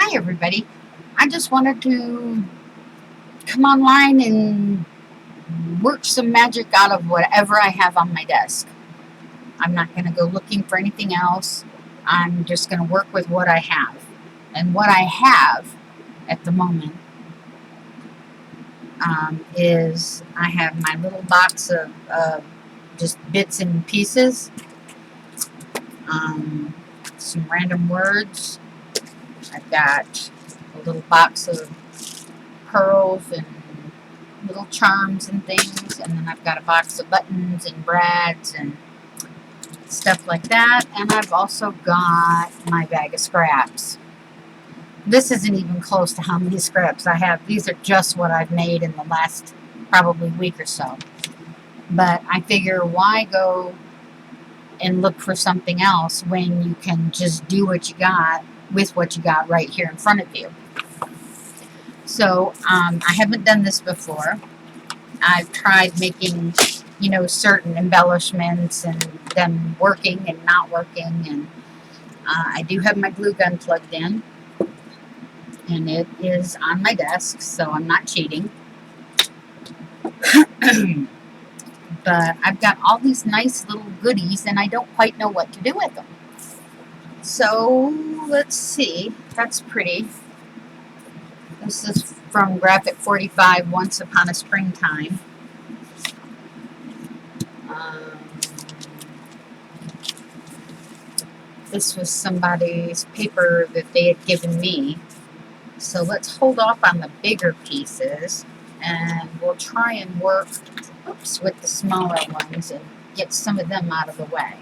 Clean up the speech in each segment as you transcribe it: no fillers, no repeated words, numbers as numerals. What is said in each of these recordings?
Hi everybody. I just wanted to come online and work some magic out of whatever I have on my desk. I'm not going to go looking for anything else. I'm just going to work with what I have. And what I have at the moment is I have my little box of just bits and pieces, some random words. I've got a little box of pearls and little charms and things, and then I've got a box of buttons and brads and stuff like that, and I've also got my bag of scraps. This isn't even close to how many scraps I have. These are just what I've made in the last probably week or so. But I figure, why go and look for something else when you can just do what you got with what you got right here in front of you. So I haven't done this before. I've tried making, certain embellishments and them working and not working. And I do have my glue gun plugged in. And it is on my desk, so I'm not cheating. But I've got all these nice little goodies, and I don't quite know what to do with them. So let's see. That's pretty. This is from Graphic 45, Once Upon a Springtime. This was somebody's paper that they had given me. So let's hold off on the bigger pieces, and we'll try and work with the smaller ones and get some of them out of the way.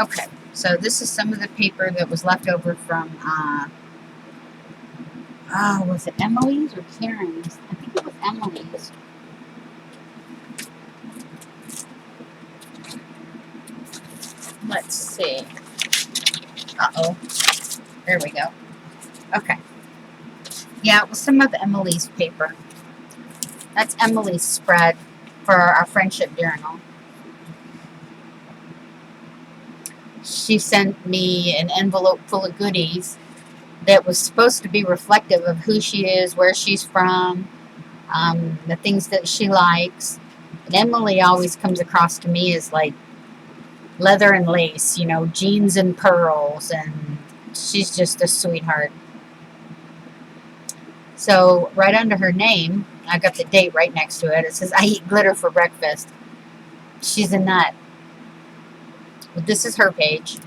Okay, so this is some of the paper that was left over from was it Emily's or Karen's? I think it was Emily's. Let's see. Uh-oh. There we go. Okay. Yeah, it was some of Emily's paper. That's Emily's spread for our friendship journal. She sent me an envelope full of goodies that was supposed to be reflective of who she is, where she's from, the things that she likes. And Emily always comes across to me as like leather and lace, jeans and pearls, and she's just a sweetheart. So right under her name, I got the date right next to it. It says, I eat glitter for breakfast. She's a nut. But this is her page.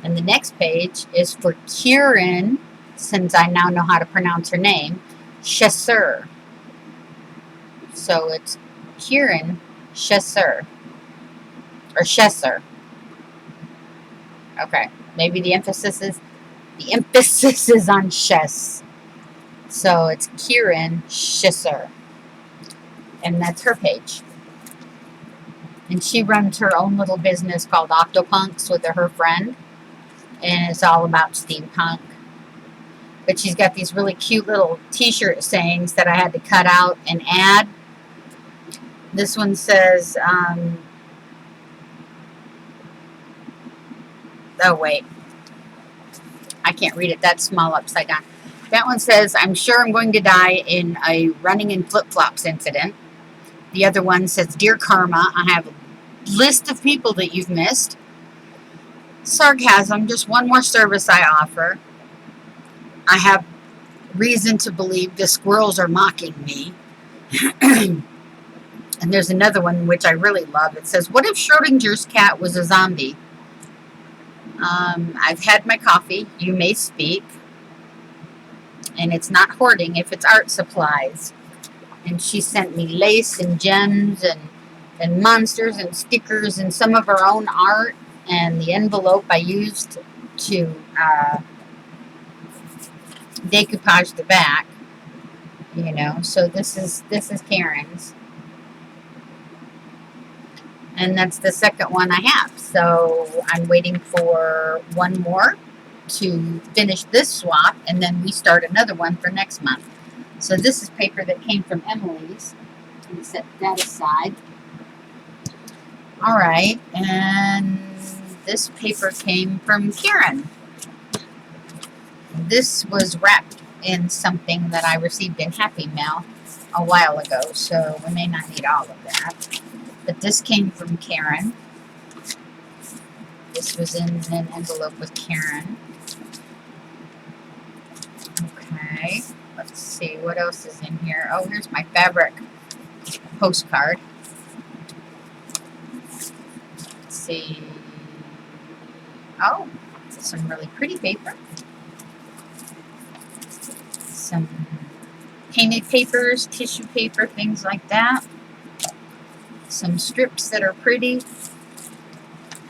And the next page is for Kieran, since I now know how to pronounce her name, Chesser. So it's Kieran Chesser. Or Chesser. Okay. Maybe the emphasis is on Chess. So it's Kieran Chesser. And that's her page. And she runs her own little business called Octopunks with her friend. And it's all about steampunk. But she's got these really cute little t-shirt sayings that I had to cut out and add. This one says, oh wait, I can't read it, that's small upside down. That one says, I'm sure I'm going to die in a running in flip-flops incident. The other one says, Dear Karma, I have a list of people that you've missed. Sarcasm, just one more service I offer. I have reason to believe the squirrels are mocking me. And there's another one which I really love. It says, what if Schrodinger's cat was a zombie? I've had my coffee. You may speak. And it's not hoarding if it's art supplies. And she sent me lace and gems and monsters and stickers and some of her own art. And the envelope I used to decoupage the back, So this is Karen's, and that's the second one I have. So I'm waiting for one more to finish this swap, and then we start another one for next month. So this is paper that came from Emily's. Let me set that aside. All right, and this paper came from Kieran. This was wrapped in something that I received in Happy Mail a while ago, so we may not need all of that. But this came from Karen. This was in an envelope with Karen. Okay, let's see what else is in here. Oh, here's my fabric postcard. Let's see. Oh, some really pretty paper. Some painted papers, tissue paper, things like that. Some strips that are pretty.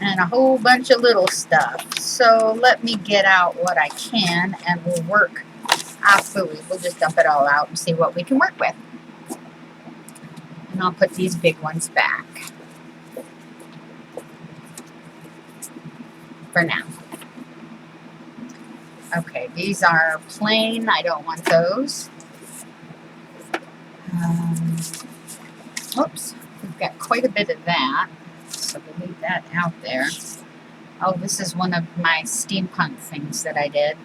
And a whole bunch of little stuff. So let me get out what I can and we'll work our food. We'll just dump it all out and see what we can work with. And I'll put these big ones back for now. Okay, these are plain. I don't want those. Oops, we've got quite a bit of that. So we'll leave that out there. Oh, this is one of my steampunk things that I did.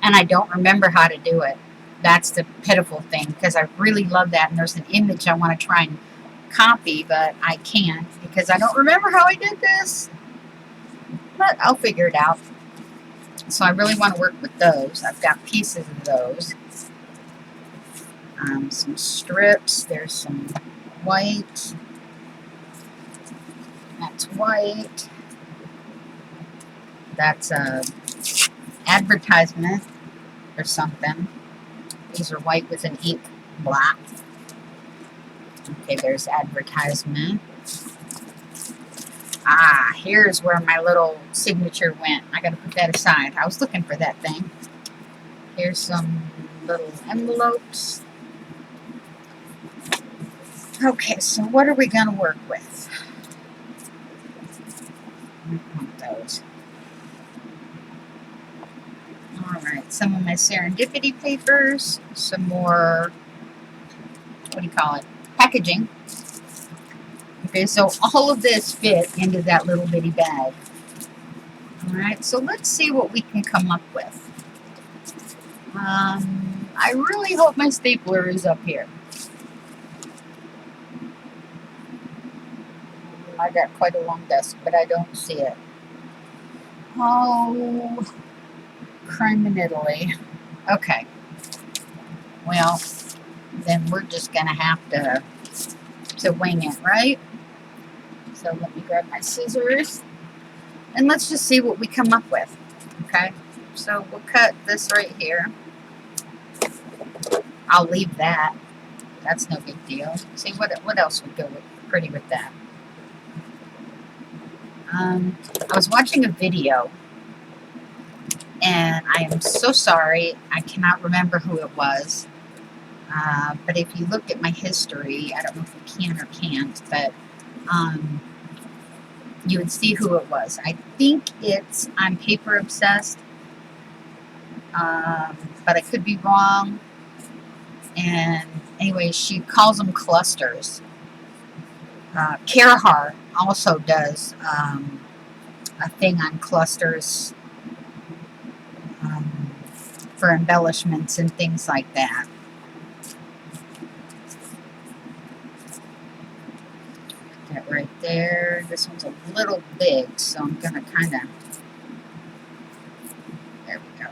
And I don't remember how to do it. That's the pitiful thing, because I really love that. And there's an image I want to try and copy, but I can't because I don't remember how I did this. But I'll figure it out. So I really want to work with those. I've got pieces of those. Some strips. There's some white. That's white. That's a advertisement or something. These are white with an ink black. Okay, there's advertisement. Ah, here's where my little signature went. I gotta put that aside. I was looking for that thing. Here's some little envelopes. Okay, so what are we gonna work with? I want those. Alright, some of my serendipity papers, some more, what do you call it, packaging. Okay, so all of this fit into that little bitty bag. Alright, so let's see what we can come up with. I really hope my stapler is up here. I got quite a long desk, but I don't see it. Oh, crime in Italy. Okay. Well, then we're just going to have to wing it, right? So let me grab my scissors. And let's just see what we come up with. Okay? So we'll cut this right here. I'll leave that. That's no big deal. See, what else would go pretty with that? I was watching a video, and I am so sorry, I cannot remember who it was, but if you look at my history, I don't know if you can or can't, but you would see who it was. I think it's I'm Paper Obsessed, but I could be wrong, and anyway, she calls them clusters. Carahar also does a thing on clusters for embellishments and things like that. That right there. This one's a little big, so I'm going to kind of, there we go.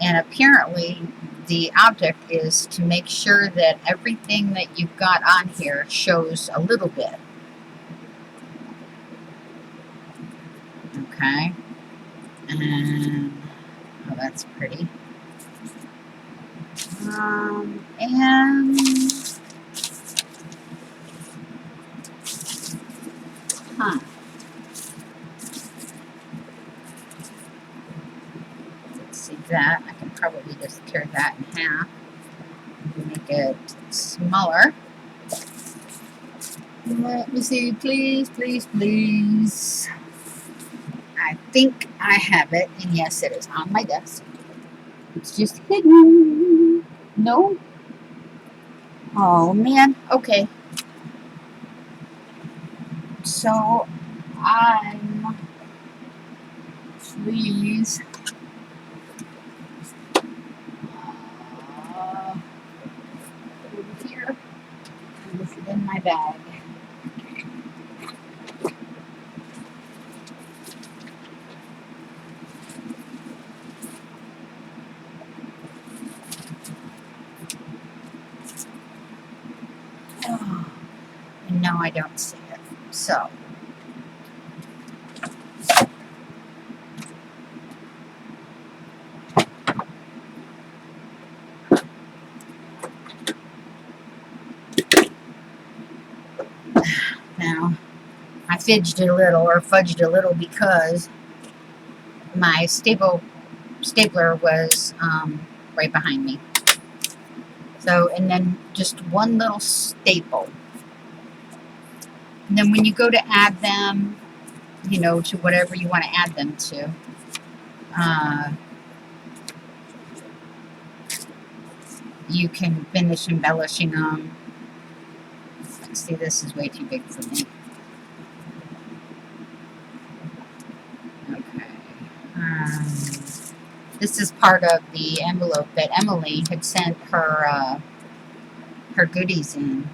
And apparently the object is to make sure that everything that you've got on here shows a little bit. Okay. And, oh, that's pretty. And, huh. Let's see that. I can probably just tear that in half. Make it smaller. Let me see, please, please, please. I think I have it, and yes, it is on my desk. It's just hidden. No? Oh, man. Okay. So, I'm these. Over here. And this is in my bag. Oh, and now I don't see it. So. Now, I fudged a little because my stapler was right behind me. So, and then just one little staple. And then when you go to add them, you know, to whatever you want to add them to, you can finish embellishing them. Let's see, this is way too big for me. Okay. This is part of the envelope that Emily had sent her her goodies in.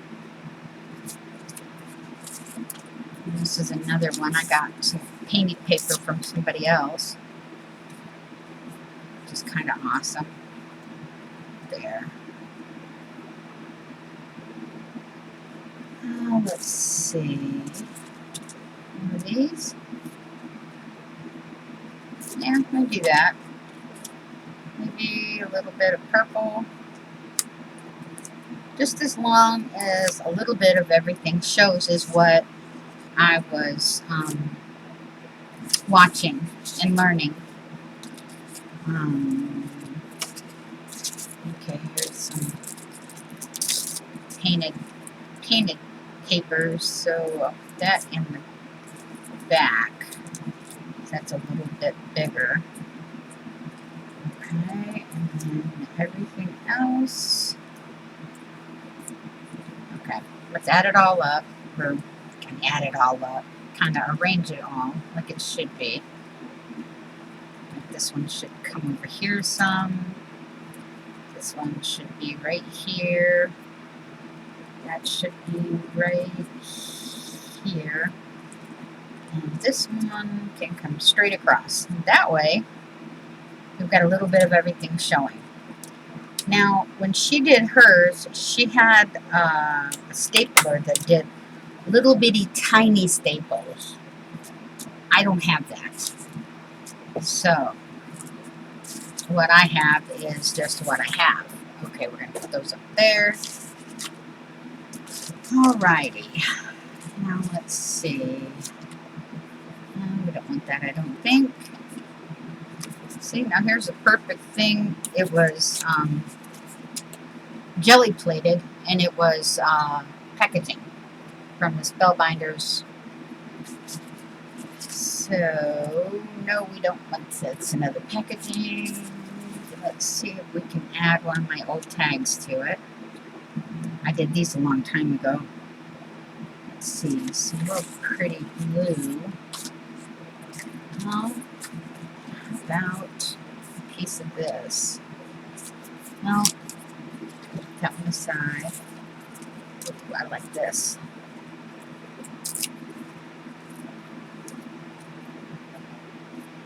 And this is another one. I got some painted paper from somebody else, which is kind of awesome. There. Let's see. One of these. Yeah, I'll do that. Maybe a little bit of purple. Just as long as a little bit of everything shows is what I was watching and learning. Okay, here's some painted papers. So I'll put that in the back. That's a little bit bigger. Okay, and then everything else. Okay, let's add it all up. Or can add it all up. Kind of arrange it all like it should be. Like this one should come over here some. This one should be right here. That should be right here. And this one can come straight across. And that way, we've got a little bit of everything showing. Now, when she did hers, she had a stapler that did little bitty tiny staples. I don't have that. So, what I have is just what I have. Okay, we're going to put those up there. Alrighty. Now, let's see. No, we don't want that, I don't think. See, now here's a perfect thing. It was jelly plated, and it was packaging from the Spellbinders. So, no, we don't want this. Another packaging. Let's see if we can add one of my old tags to it. I did these a long time ago. Let's see, some real pretty blue. Well, how about a piece of this? No, put that one aside. Ooh, I like this.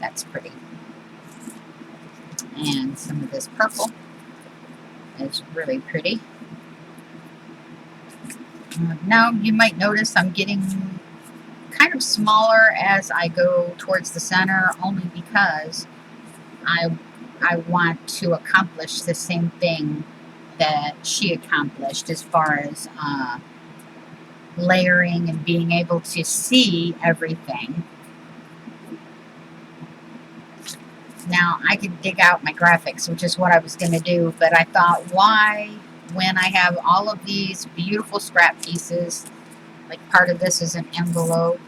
That's pretty. And some of this purple is really pretty. Now you might notice I'm getting kind of smaller as I go towards the center, only because I want to accomplish the same thing that she accomplished as far as layering and being able to see everything. Now I could dig out my graphics, which is what I was going to do, but I thought, why, when I have all of these beautiful scrap pieces, like part of this is an envelope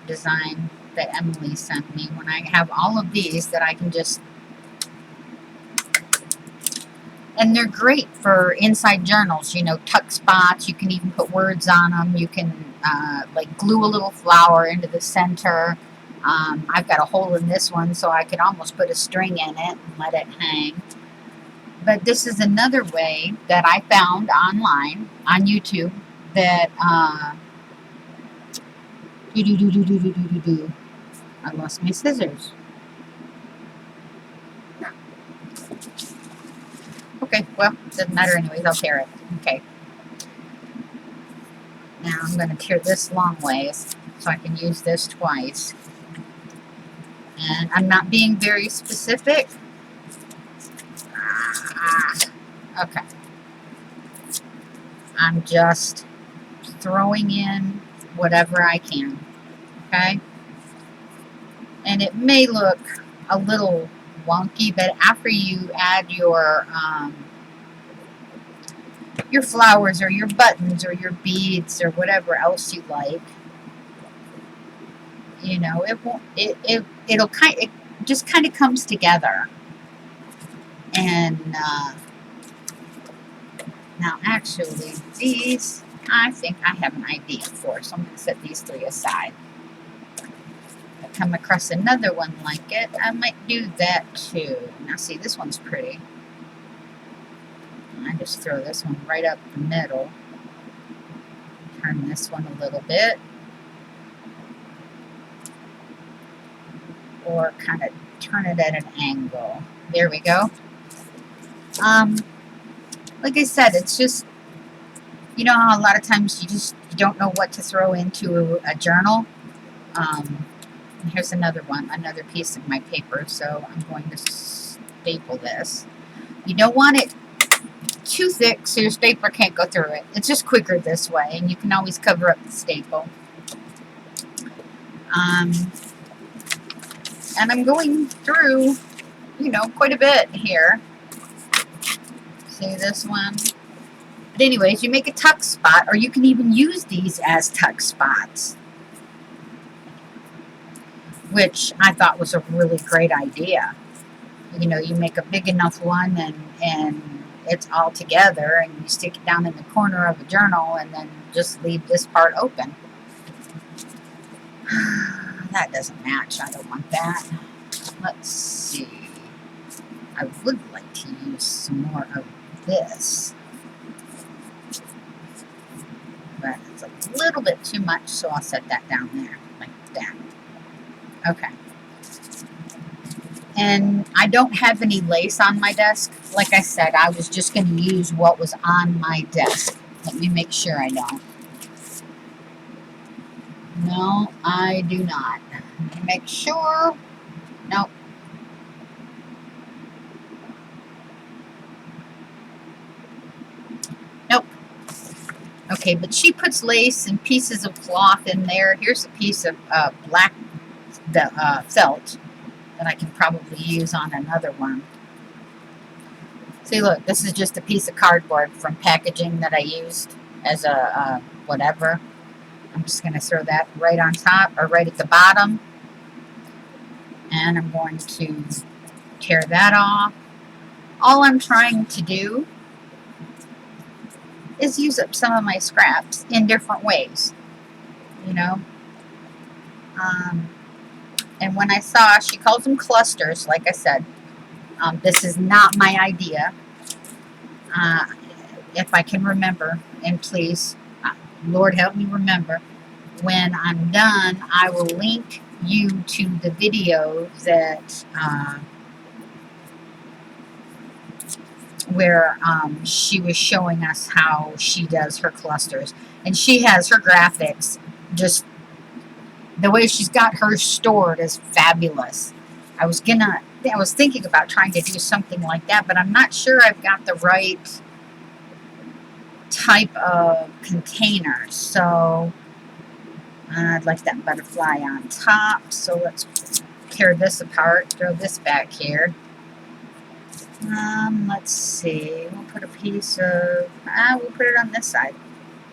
design that Emily sent me, when I have all of these that I can just, and they're great for inside journals, you know, tuck spots, you can even put words on them, you can like glue a little flower into the center, I've got a hole in this one, so I could almost put a string in it and let it hang. But this is another way that I found online on YouTube that I lost my scissors. Okay, well, doesn't matter anyways. I'll tear it. Okay. Now I'm going to tear this long ways so I can use this twice. And I'm not being very specific. Okay. I'm just throwing in whatever I can. Okay? And it may look a little wonky, but after you add your flowers or your buttons or your beads or whatever else you like, you know, it just kind of comes together. And now actually these, I think I have an idea for, so I'm going to set these 3 aside. If I come across another one like it, I might do that too. Now see, this one's pretty. I just throw this one right up the middle. Turn this one a little bit. Or kind of turn it at an angle. There we go. Like I said, it's just, you know how a lot of times you don't know what to throw into a journal. Here's another one, another piece of my paper, so I'm going to staple this. You don't want it too thick so your stapler can't go through it. It's just quicker this way, and you can always cover up the staple. And I'm going through, you know, quite a bit here. See this one? But anyways, you make a tuck spot, or you can even use these as tuck spots, which I thought was a really great idea. You know, you make a big enough one and it's all together, and you stick it down in the corner of a journal and then just leave this part open. That doesn't match. I don't want that. Let's see. I would like to use some more of this, but it's a little bit too much, so I'll set that down there like that. Okay. And I don't have any lace on my desk. Like I said, I was just going to use what was on my desk. Let me make sure I don't. No, I do not. Let me make sure. Nope. Nope. Okay, but she puts lace and pieces of cloth in there. Here's a piece of black felt that I can probably use on another one. See, look, this is just a piece of cardboard from packaging that I used as a whatever. I'm just going to throw that right on top, or right at the bottom. And I'm going to tear that off. All I'm trying to do is use up some of my scraps in different ways, you know. And when I saw, she calls them clusters, like I said. This is not my idea. If I can remember, and please, Lord help me remember, when I'm done, I will link you to the video that where she was showing us how she does her clusters. And she has her graphics, just the way she's got hers stored is fabulous. I was thinking about trying to do something like that, but I'm not sure I've got the right type of container. So I'd like that butterfly on top. So let's tear this apart, throw this back here. Let's see. We'll put a piece of, we'll put it on this side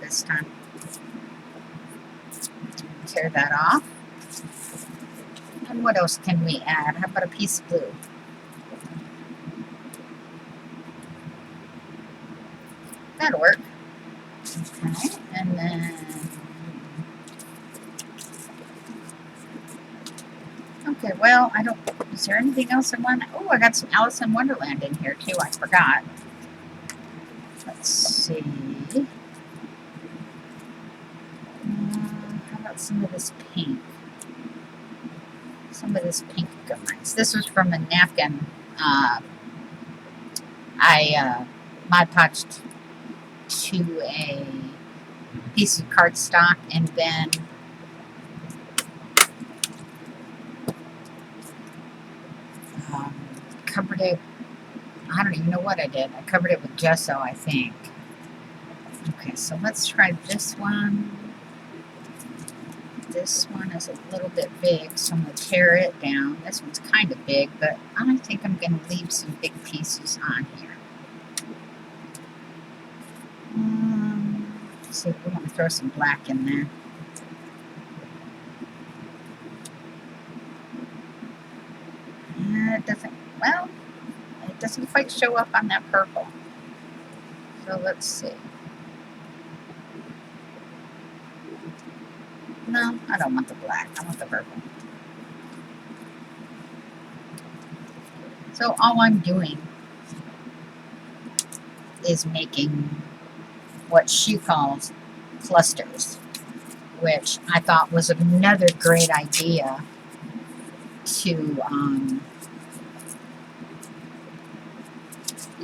this time. Tear that off. And what else can we add? How about a piece of glue? That'll work. Okay, and then Okay, well, I don't, is there anything else I want? Oh, I got some Alice in Wonderland in here too, I forgot. Let's see. How about some of this pink? Some of this pink would go nice. This was from a napkin I Mod Podged to a piece of cardstock and then covered it. I don't even know what I did. I covered it with gesso, I think. Okay, so let's try this one. This one is a little bit big, so I'm going to tear it down. This one's kind of big, but I think I'm going to leave some big pieces on here. Let's see if we want to throw some black in there. It doesn't, well, it doesn't quite show up on that purple. So let's see. No, I don't want the black. I want the purple. So all I'm doing is making what she calls clusters, which I thought was another great idea to,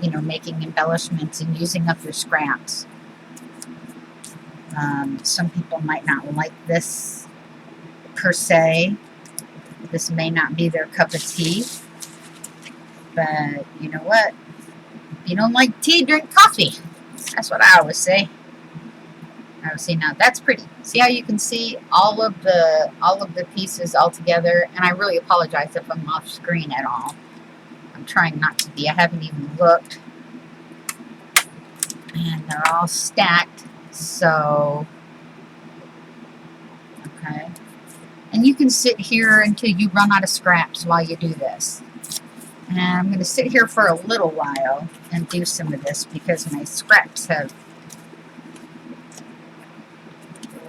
you know, making embellishments and using up your scraps. Some people might not like this per se. This may not be their cup of tea, but you know what? If you don't like tea, drink coffee. That's what I always say. Oh, see, now that's pretty. See how you can see all of the pieces all together? And I really apologize if I'm off screen at all. I'm trying not to be. I haven't even looked. And they're all stacked. So, okay. And you can sit here until you run out of scraps while you do this. And I'm going to sit here for a little while and do some of this because my scraps have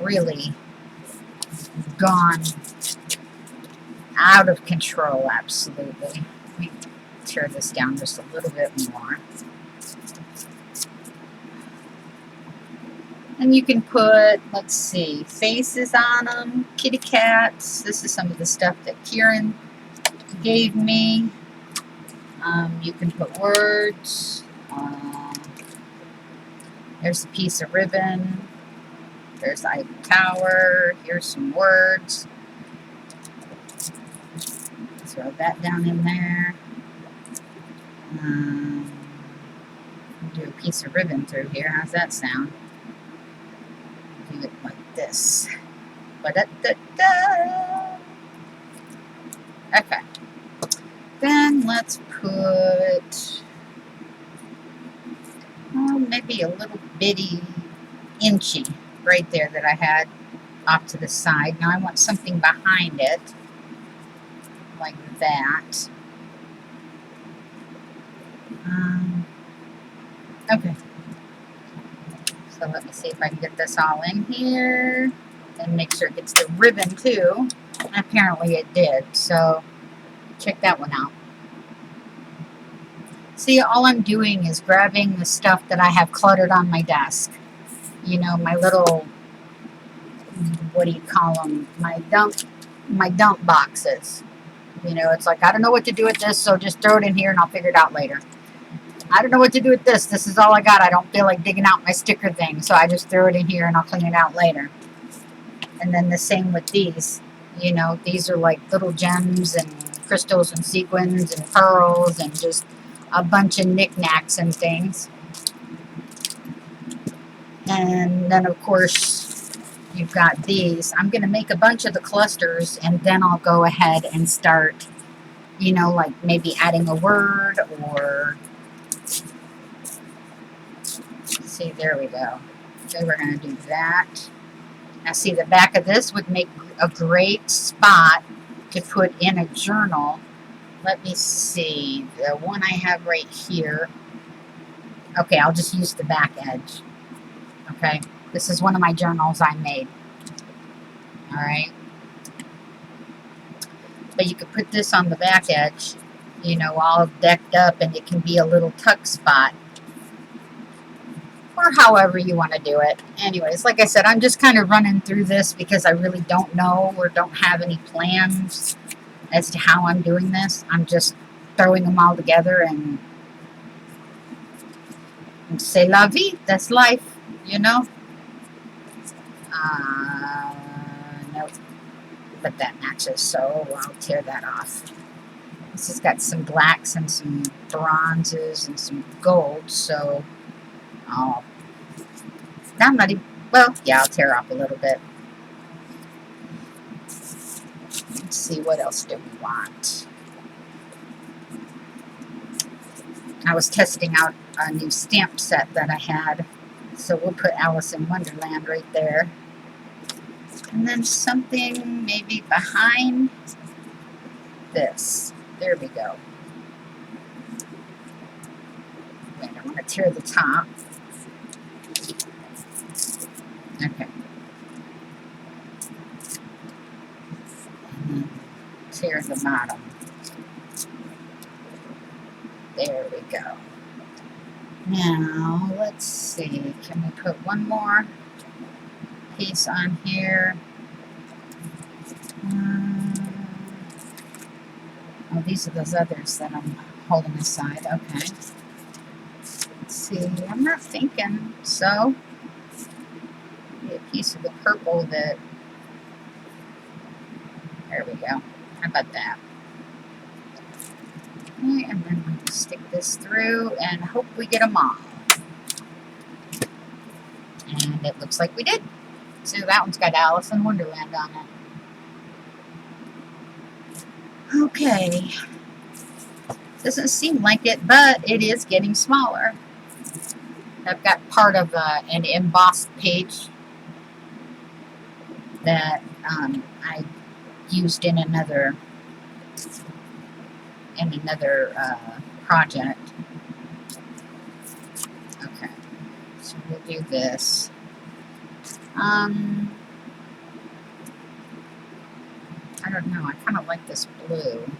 really gone out of control, absolutely. Let me tear this down just a little bit more. And you can put, let's see, faces on them, kitty cats. This is some of the stuff that Kieran gave me. You can put words. There's a piece of ribbon. There's Eiffel Tower. Here's some words. Throw that down in there. Do a piece of ribbon through here. How's that sound? Do it like this. Ba-da-da-da. Okay. Then let's put maybe a little bitty inchy right there that I had off to the side. Now I want something behind it like that. Okay. So let me see if I can get this all in here and make sure it gets the ribbon too. And apparently it did, so check that one out. See, all I'm doing is grabbing the stuff that I have cluttered on my desk. You know, my little, what do you call them? My dump boxes. You know, it's like, I don't know what to do with this, so just throw it in here and I'll figure it out later. I don't know what to do with this. This is all I got. I don't feel like digging out my sticker thing, so I just throw it in here and I'll clean it out later. And then the same with these. You know, these are like little gems and crystals and sequins and pearls and just a bunch of knickknacks and things. And then, of course, you've got these. I'm going to make a bunch of the clusters, and then I'll go ahead and start, you know, like maybe adding a word or... See, there we go. Okay, we're going to do that. Now, see, the back of this would make a great spot to put in a journal. Let me see. The one I have right here. Okay, I'll just use the back edge. Okay, this is one of my journals I made. All right. But you could put this on the back edge, you know, all decked up, and it can be a little tuck spot. Or however you want to do it. Anyways, like I said, I'm just kind of running through this because I really don't know or don't have any plans as to how I'm doing this. I'm just throwing them all together and c'est la vie. That's life, you know? Nope. But that matches, so I'll tear that off. This has got some blacks and some bronzes and some gold, so I'm not even, well, yeah, I'll tear off a little bit. Let's see, what else do we want? I was testing out a new stamp set that I had, so we'll put Alice in Wonderland right there. And then something maybe behind this. There we go. Wait, I want to tear the top. Okay. And then tear the bottom. There we go. Now, let's see. Can we put one more piece on here? Oh, these are those others that I'm holding aside. Okay. Let's see. I'm not thinking so. Maybe a piece of the purple that. There we go. How about that? Okay, and then we'll stick this through and hope we get them all. And it looks like we did. So that one's got Alice in Wonderland on it. Okay. Doesn't seem like it, but it is getting smaller. I've got part of an embossed page that I used in another project. Okay, so we'll do this. I don't know, I kind of like this blue.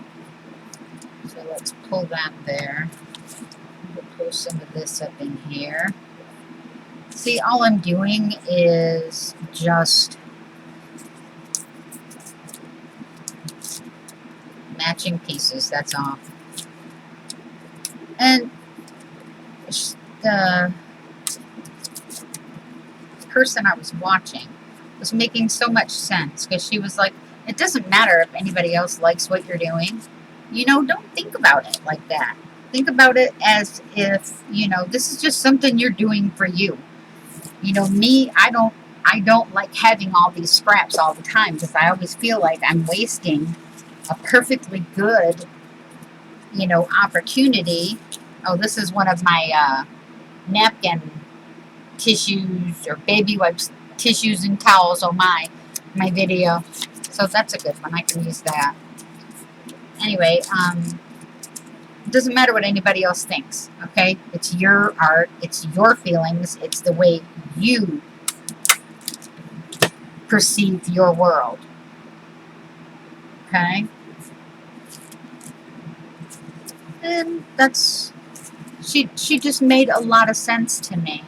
So let's pull that there. We'll pull some of this up in here. See, all I'm doing is just matching pieces, that's all. And the person I was watching was making so much sense because she was like, it doesn't matter if anybody else likes what you're doing. You know, don't think about it like that. Think about it as if, you know, this is just something you're doing for you. You know, me, I don't like having all these scraps all the time because I always feel like I'm wasting a perfectly good, you know, opportunity. Oh, this is one of my napkin tissues or baby wipes, tissues and towels. Oh my video. So that's a good one. I can use that. Anyway, it doesn't matter what anybody else thinks, okay? It's your art, it's your feelings, it's the way you perceive your world, okay? And that's, she just made a lot of sense to me.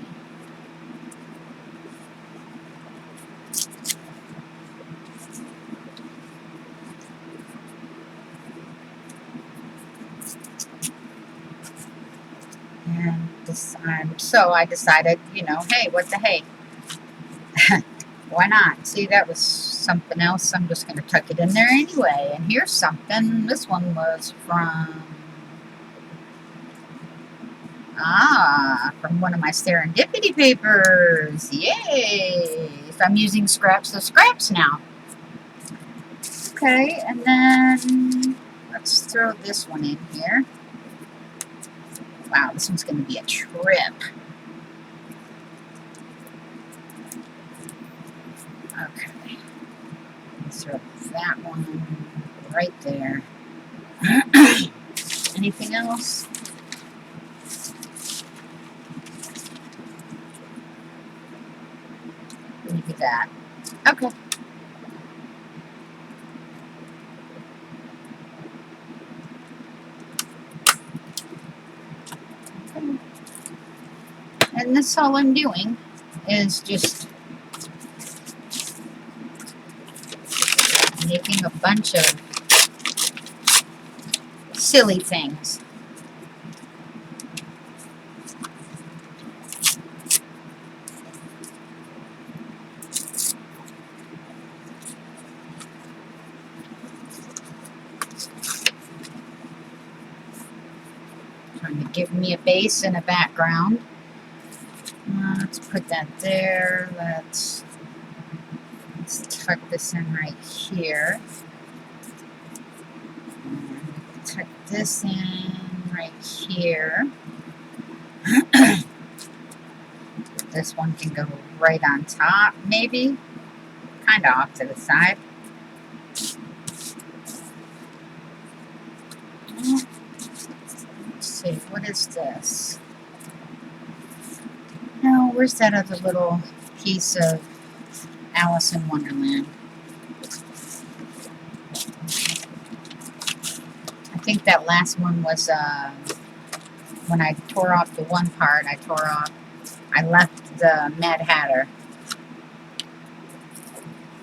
And so I decided, you know, hey, what the hey? Why not? See, that was something else. I'm just going to tuck it in there anyway. And here's something. This one was from one of my serendipity papers. Yay! So I'm using scraps of scraps now. Okay, and then let's throw this one in here. Wow, this one's going to be a trip. Okay, let's throw that one right there. Anything else? Maybe that. Okay. And this all I'm doing is just making a bunch of silly things. Trying to give me a base and a background. Let's put that there. Let's tuck this in right here. And tuck this in right here. This one can go right on top, maybe. Kind of off to the side. Let's see, what is this? No, where's that other little piece of Alice in Wonderland? I think that last one was when I tore off the one part, I left the Mad Hatter.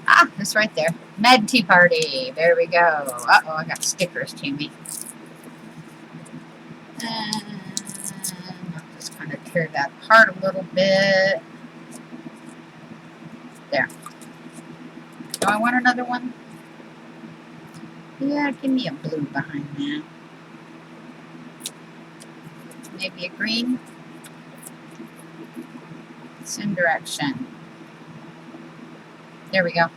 Ah, it's right there. Mad Tea Party. There we go. Uh-oh, I got stickers to me. And I'll just kind of tear that apart a little bit. There. Do I want another one? Yeah, give me a blue behind that. Maybe a green. Same direction. There we go.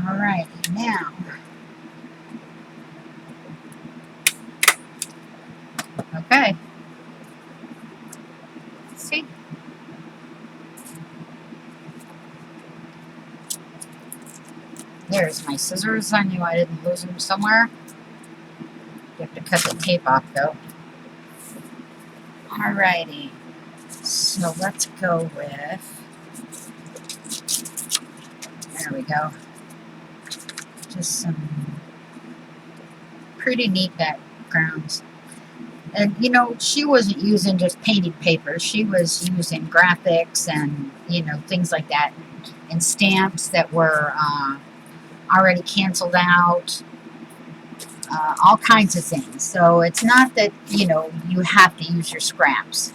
Alright, now. Okay. See? There's my scissors. I knew I didn't lose them somewhere. You have to cut the tape off though. Alrighty. So let's go with, there we go. Just some pretty neat backgrounds. And you know, she wasn't using just painted paper. She was using graphics and, you know, things like that. And stamps that were already canceled out. All kinds of things. So it's not that, you know, you have to use your scraps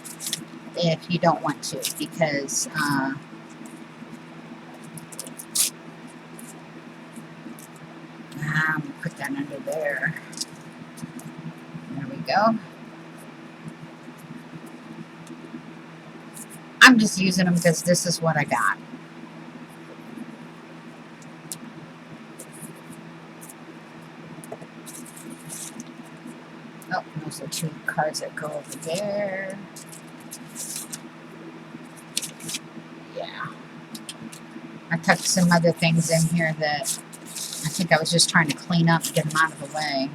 if you don't want to, because I'm going to put that under there. There we go. I'm just using them because this is what I got. Oh, those are two cards that go over there. Yeah. I tucked some other things in here that I think I was just trying to clean up and get them out of the way.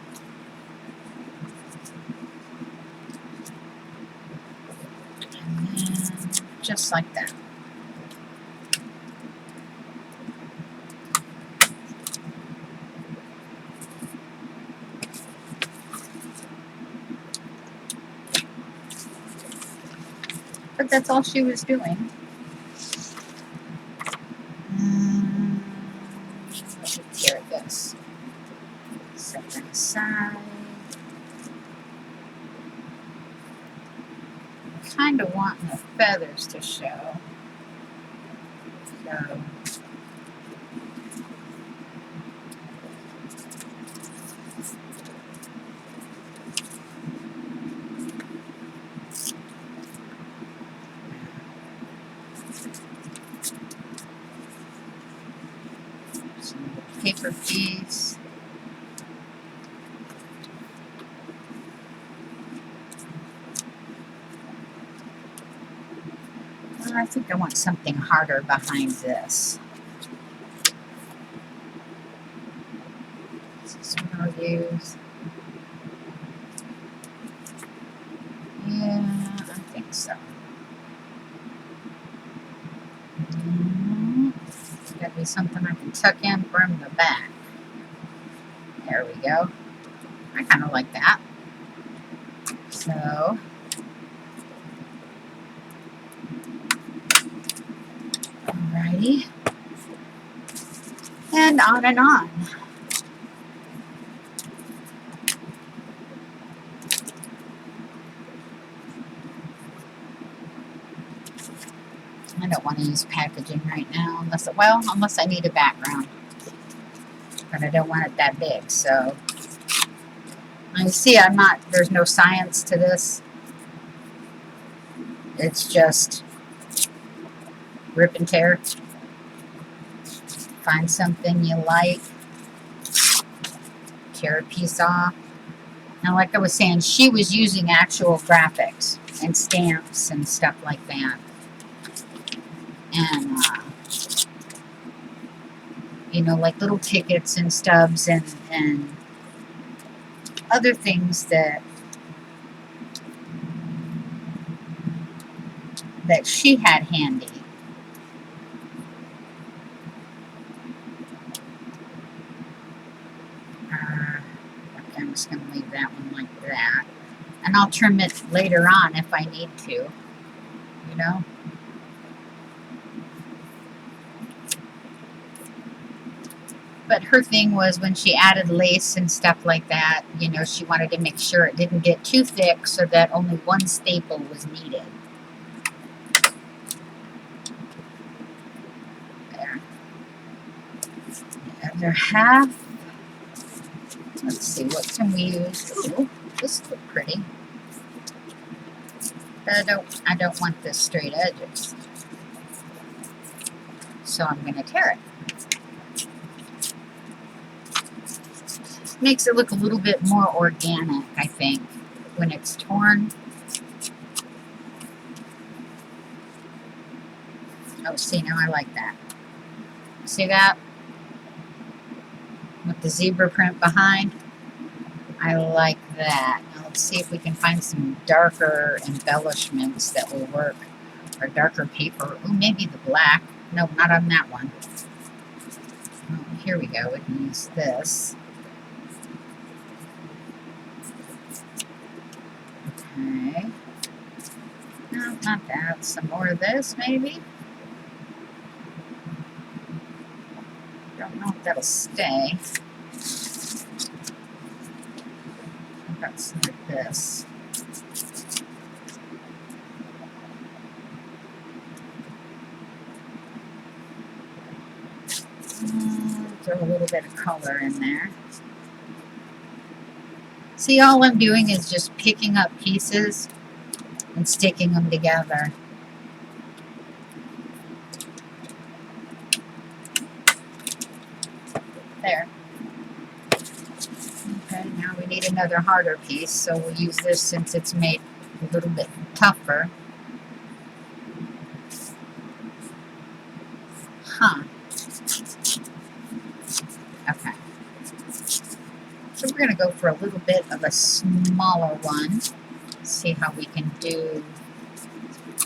And then, just like that. But that's all she was doing. Let me tear this. Set that aside. I'm kind of wanting the feathers to show. So. Paper piece. Well, I think I want something harder behind this. This is what I'll use. Yeah, I think so. Gotta be something I can tuck in from the back. There we go. I kind of like that. So, nicely. And on and on. I don't want to use packaging right now unless I need a background. But I don't want it that big, so. And you see, there's no science to this. It's just rip and tear. Find something you like. Tear a piece off. Now, like I was saying, she was using actual graphics and stamps and stuff like that. And, you know, like little tickets and stubs and other things that she had handy. Okay, I'm just going to leave that one like that. And I'll trim it later on if I need to, you know. But her thing was when she added lace and stuff like that, you know, she wanted to make sure it didn't get too thick so that only one staple was needed. There. The other half. Let's see, what can we use? Ooh, this looks pretty. But I don't want the straight edges. So I'm going to tear it. Makes it look a little bit more organic, I think, when it's torn. Oh, see, now I like that. See that? With the zebra print behind. I like that. Now let's see if we can find some darker embellishments that will work. Or darker paper. Oh, maybe the black. No, not on that one. Oh, here we go. We can use this. Okay. No, not that. Some more of this, maybe? Don't know if that'll stay. I've got some of this. Throw a little bit of color in there. See, all I'm doing is just picking up pieces and sticking them together. There. Okay, now we need another harder piece, so we'll use this since it's made a little bit tougher. Huh. Okay. So we're going to go for a little bit of a smaller one. See how we can do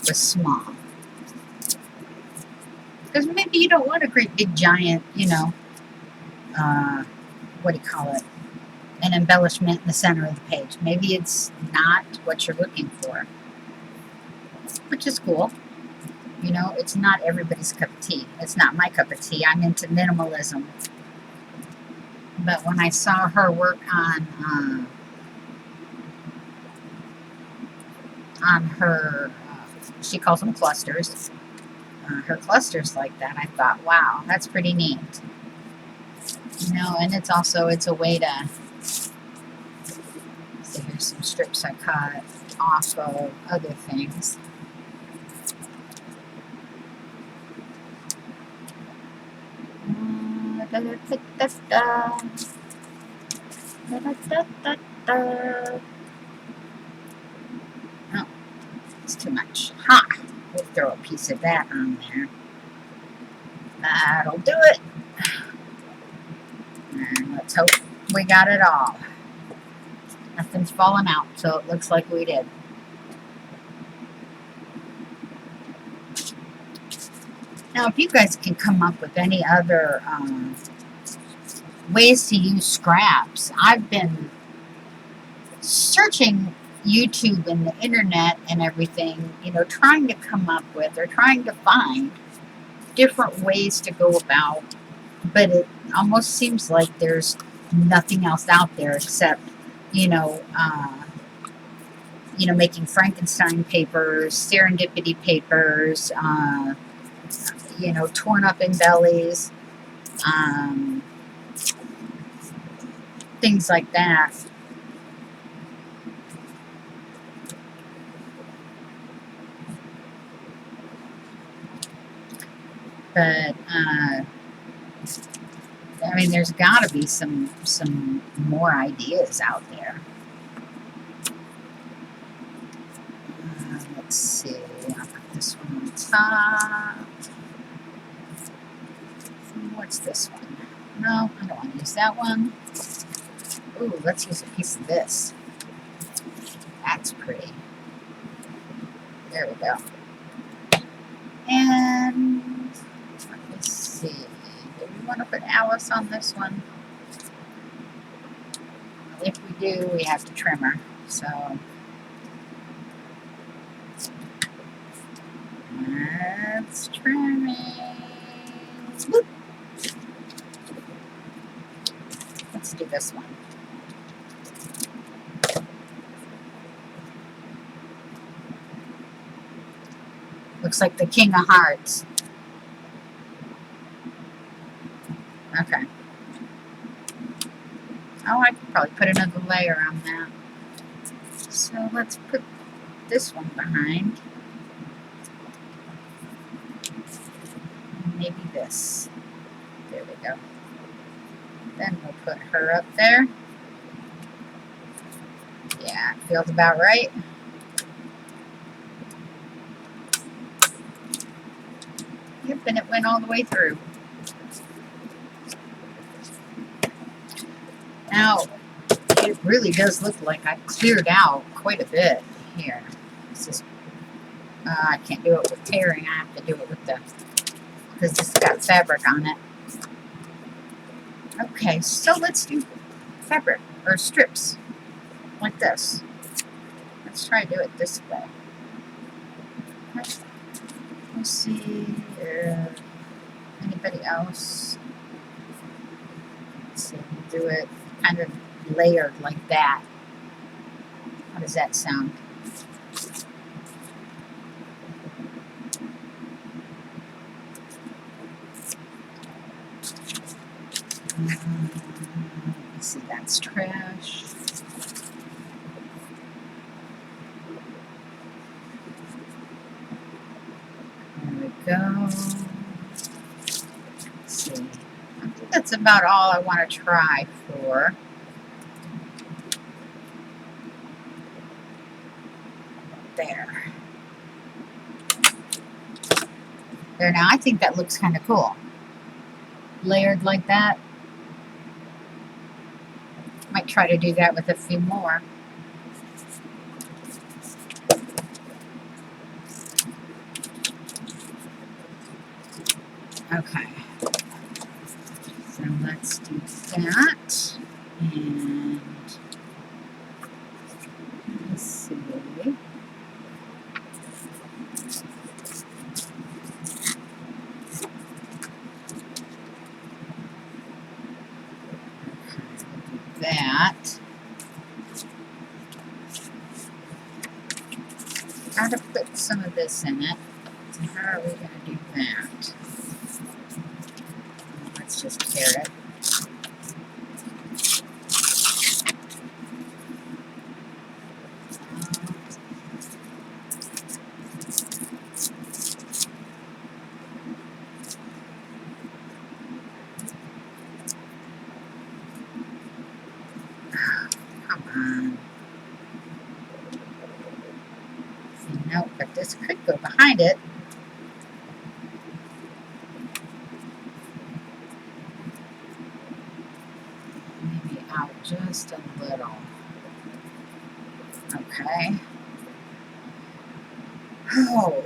the small. Because maybe you don't want a great big giant, you know, what do you call it? An embellishment in the center of the page. Maybe it's not what you're looking for. Which is cool. You know, it's not everybody's cup of tea. It's not my cup of tea. I'm into minimalism. But when I saw her work on her, she calls them clusters, her clusters like that, I thought, wow, that's pretty neat. You know, and it's a way to, so here's some strips I cut off of other things. Oh, it's too much. Ha! We'll throw a piece of that on there. That'll do it. And let's hope we got it all. Nothing's falling out, so it looks like we did. Now, if you guys can come up with any other ways to use scraps, I've been searching YouTube and the internet and everything, you know, trying to come up with or trying to find different ways to go about, but it almost seems like there's nothing else out there except, you know, making Frankenstein papers, serendipity papers, torn up embellies, things like that. But I mean, there's got to be some more ideas out there. Let's see. I'll put this one on top. What's this one? No, I don't want to use that one. Ooh, let's use a piece of this. That's pretty. There we go. And let's see. Do we want to put Alice on this one? If we do, we have to trim her. So let's trim it. Whoop. Let's do this one. Looks like the King of Hearts. Okay. Oh, I could probably put another layer on that. So let's put this one behind. And maybe this. There we go. Then we'll put her up there. Yeah, feels about right. Yep, and it went all the way through. Now, it really does look like I cleared out quite a bit here. This is, I can't do it with tearing. I have to do it with because it's got fabric on it. Okay, so let's do fabric or strips like this. Let's try to do it this way. Let's see. Anybody else? Let's see. We'll do it kind of layered like that. How does that sound? Let's see, that's trash. There we go. Let's see. I think that's about all I want to try for. There. There, now I think that looks kind of cool. Layered like that. Might try to do that with a few more. Okay. So let's do that. And let's see. That. Got to put some of this in it. So how are we going to do that? Let's just tear it. Come on. No, but this could go behind it. Maybe out just a little. Okay. Oh.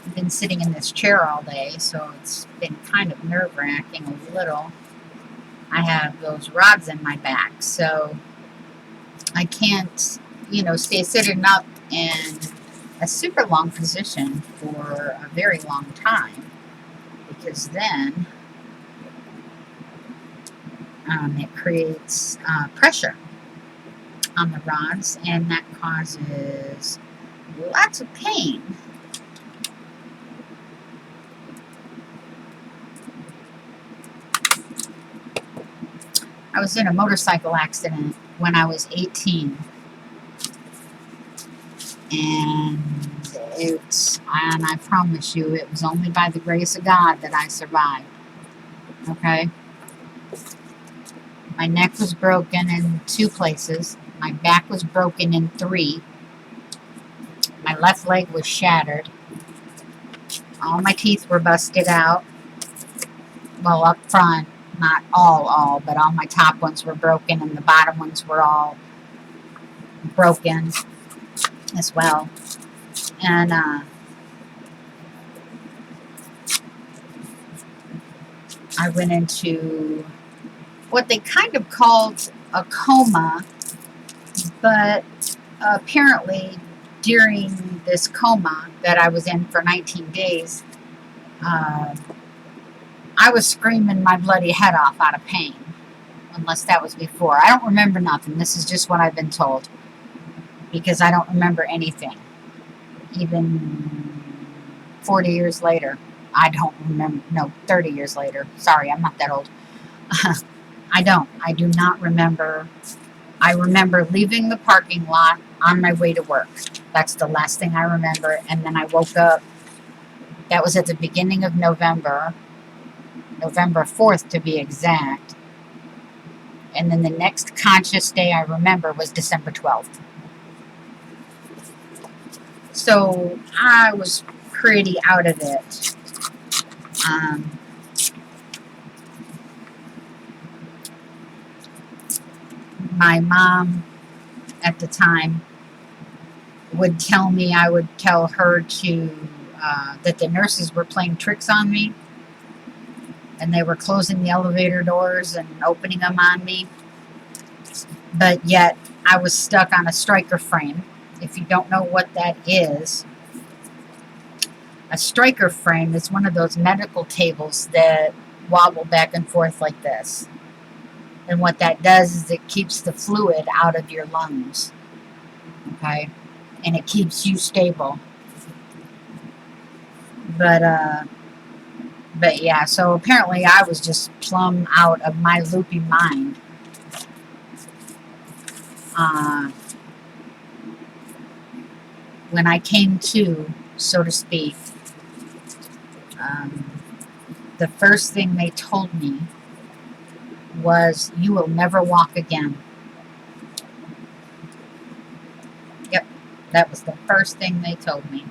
I've been sitting in this chair all day, so it's been kind of nerve-wracking a little. I have those rods in my back, so I can't, stay sitting up and a super long position for a very long time, because then it creates pressure on the rods, and that causes lots of pain. I was in a motorcycle accident when I was 18, and I promise you, it was only by the grace of God that I survived. Okay? My neck was broken in 2 places. My back was broken in 3. My left leg was shattered. All my teeth were busted out. Well, up front, not all, but all my top ones were broken, and the bottom ones were all broken as well. And I went into what they kind of called a coma, but apparently during this coma that I was in for 19 days, I was screaming my bloody head off out of pain, unless that was before. I don't remember nothing. This is just what I've been told, because I don't remember anything. Even 40 years later, I don't remember. No, 30 years later. Sorry, I'm not that old. I do not remember. I remember leaving the parking lot on my way to work. That's the last thing I remember. And then I woke up. That was at the beginning of November 4th to be exact. And then the next conscious day I remember was December 12th. So I was pretty out of it. My mom at the time would tell me, I would tell her that the nurses were playing tricks on me, and they were closing the elevator doors and opening them on me. But yet I was stuck on a striker frame. If you don't know what that is, a striker frame is one of those medical tables that wobble back and forth like this. And what that does is it keeps the fluid out of your lungs. Okay? And it keeps you stable. But yeah, so apparently I was just plumb out of my loopy mind. When I came to, so to speak, the first thing they told me was, "You will never walk again." Yep, that was the first thing they told me.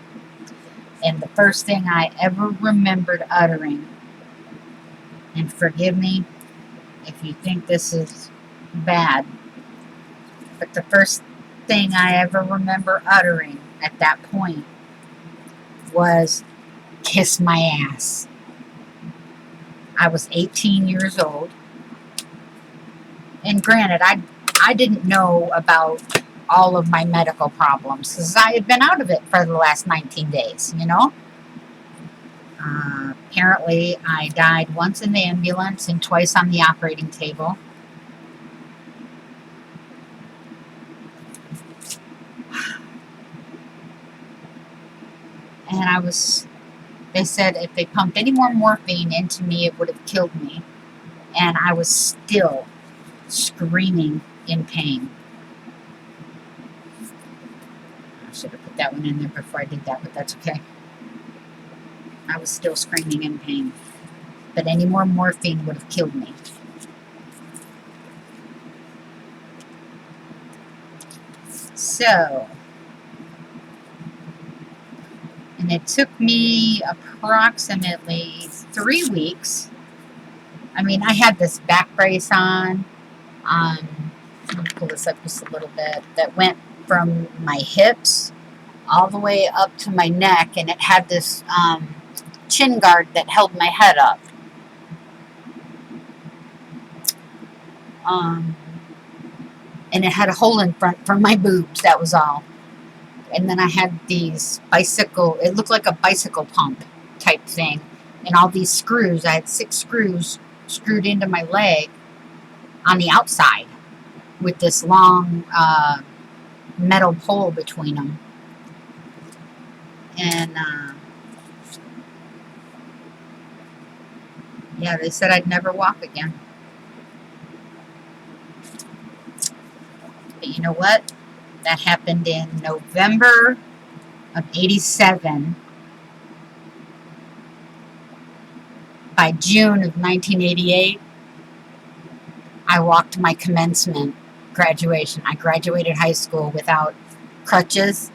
And the first thing I ever remembered uttering, and forgive me if you think this is bad, but the first thing I ever remember uttering at that point was, "Kiss my ass." I was 18 years old. And granted, I didn't know about all of my medical problems, because I had been out of it for the last 19 days, you know? Apparently, I died once in the ambulance and twice on the operating table. And they said if they pumped any more morphine into me, it would have killed me. And I was still screaming in pain. I should have put that one in there before I did that, but that's okay. I was still screaming in pain. But any more morphine would have killed me. So, and it took me approximately 3 weeks. I mean, I had this back brace on. Let me pull this up just a little bit. That went from my hips all the way up to my neck, and it had this chin guard that held my head up. And it had a hole in front for my boobs, that was all. And then I had these bicycle, it looked like a bicycle pump type thing. And all these screws, I had 6 screws screwed into my leg on the outside with this long metal pole between them. And yeah, they said I'd never walk again. But you know what? That happened in November of '87. By June of 1988, I walked my commencement graduation. I graduated high school without crutches,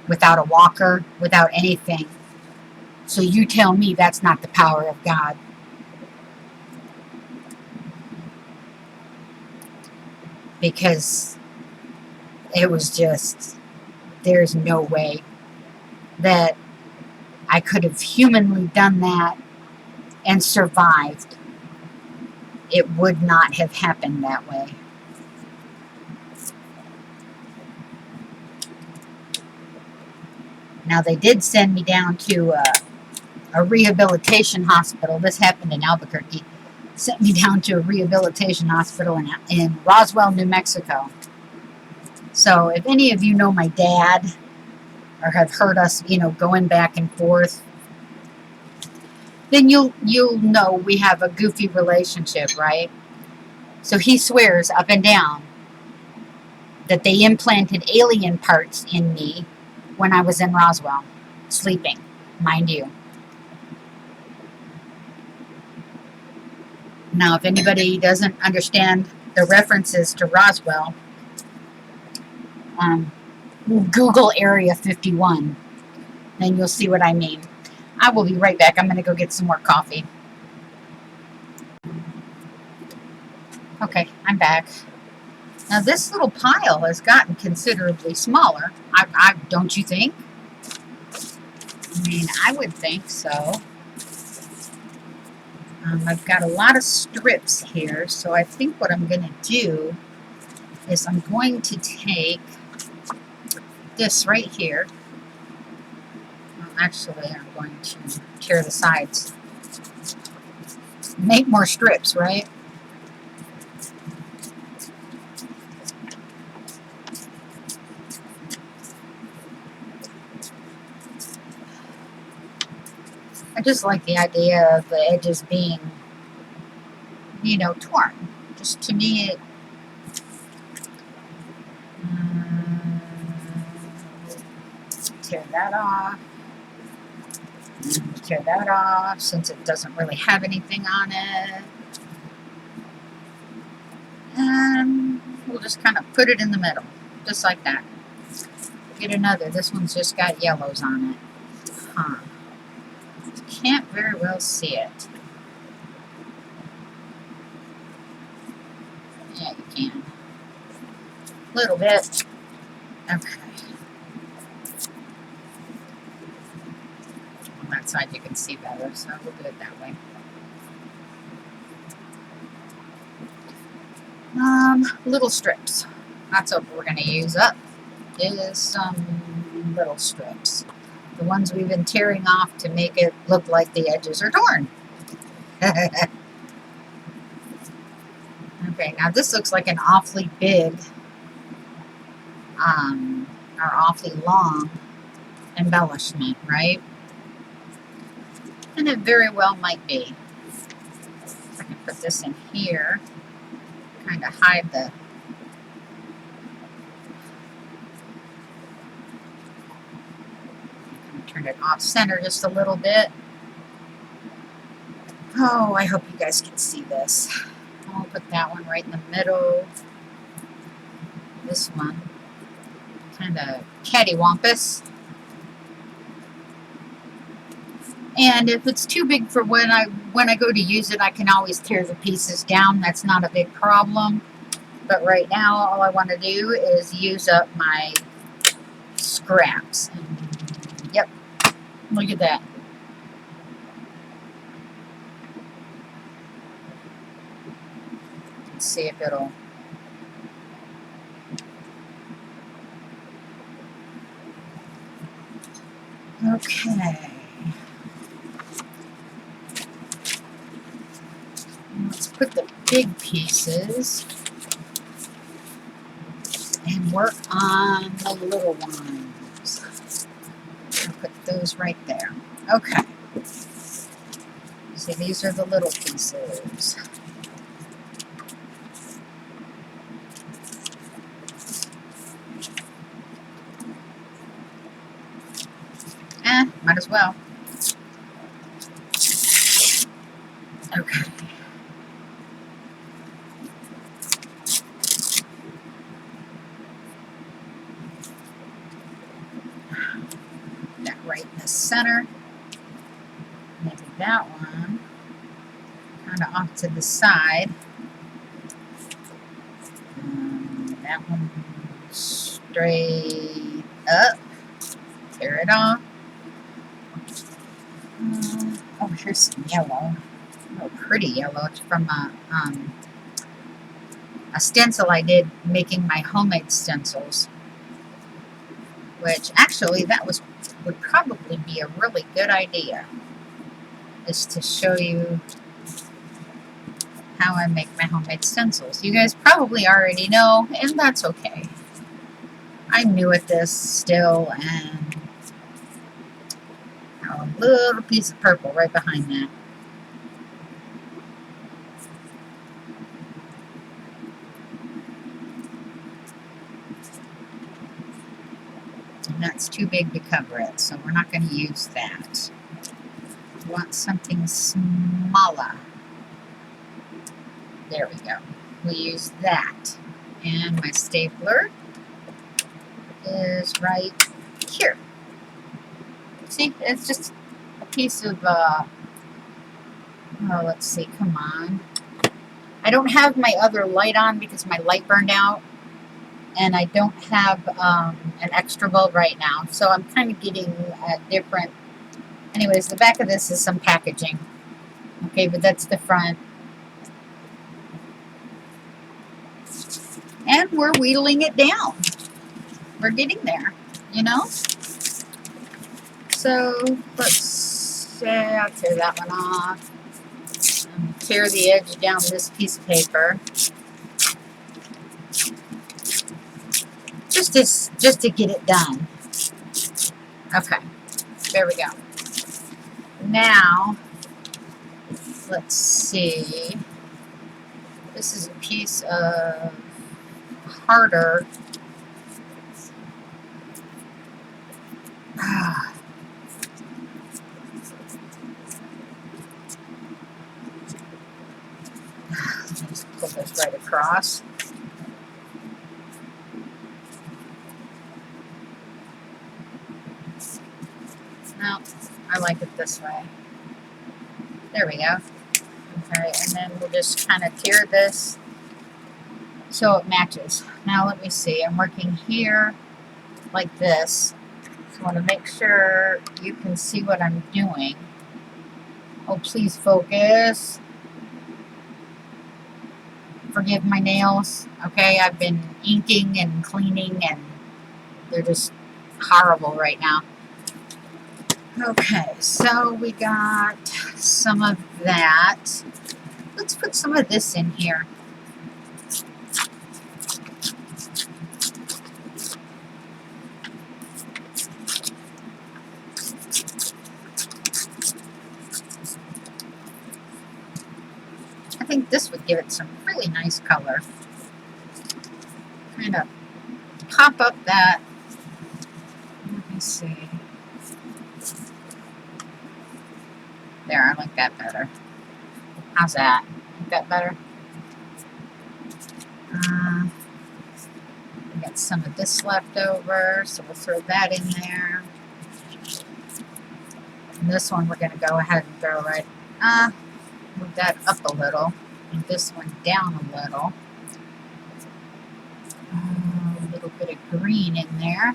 without a walker, without anything. So you tell me that's not the power of God. Because it was just, there's no way that I could have humanly done that and survived. It would not have happened that way. Now, they did send me down to a rehabilitation hospital. This happened in Albuquerque. Sent me down to a rehabilitation hospital in Roswell, New Mexico. So if any of you know my dad or have heard us, going back and forth, then you'll know we have a goofy relationship, right? So he swears up and down that they implanted alien parts in me when I was in Roswell, sleeping, mind you. Now, if anybody doesn't understand the references to Roswell, Google Area 51, then you'll see what I mean. I will be right back. I'm going to go get some more coffee. Okay, I'm back. Now, this little pile has gotten considerably smaller. I don't you think? I mean, I would think so. I've got a lot of strips here, so I think what I'm going to do is I'm going to take this right here. Well, actually, I'm going to tear the sides. Make more strips, right? I just like the idea of the edges being, torn. Just to me, it tear that off. Tear that off since it doesn't really have anything on it. And we'll just kind of put it in the middle, just like that. Get another. This one's just got yellows on it. Huh. Can't very well see it. Yeah, you can. A little bit. Okay. On that side you can see better, so we'll do it that way. Little strips. That's what we're going to use up, is some little strips. The ones we've been tearing off to make it look like the edges are torn. Okay, now this looks like an awfully big, or awfully long embellishment, right? And it very well might be. I can put this in here, kind of hide the turn it off center just a little bit. Oh, I hope you guys can see this. I'll put that one right in the middle. This one, kind of cattywampus. And if it's too big for when I go to use it, I can always tear the pieces down. That's not a big problem. But right now, all I want to do is use up my scraps. And, yep, look at that. Let's see if it'll... Okay. Let's put the big pieces and work on the little ones. I'll put those right there. Okay. So these are the little pieces. Might as well. Okay. That right in the center. Maybe that one kind of off to the side. That one straight up. Tear it off. Oh, here's some yellow. Oh, pretty yellow. It's from a stencil I did making my homemade stencils. Which actually would probably be a really good idea. Is to show you how I make my homemade stencils. You guys probably already know, and that's okay. I'm new at this still, and a little piece of purple right behind that. And that's too big to cover it, so we're not going to use that. We want something smaller. There we go. We use that. And my stapler is right here. See, it's just a piece of, oh, let's see, come on. I don't have my other light on because my light burned out. And I don't have an extra bulb right now. So I'm kind of getting a different... Anyways, the back of this is some packaging. Okay, but that's the front. And we're wheedling it down. We're getting there, you know? So, let's say I'll tear that one off. And tear the edge down this piece of paper. Just to get it done. Okay, there we go. Now, let's see. This is a piece of harder. Just pull this right across. No, I like it this way. There we go. Okay, and then we'll just kind of tear this so it matches. Now let me see. I'm working here like this. So I want to make sure you can see what I'm doing. Oh, please focus. Forgive my nails. Okay, I've been inking and cleaning and they're just horrible right now. Okay, so we got some of that. Let's put some of this in here. I think this would give it some really nice color. Kind of pop up that. Let me see. There, I like that better. How's that? Like that better? We got some of this left over, so we'll throw that in there. And this one we're going to go ahead and throw right, move that up a little, and this one down a little. A little bit of green in there.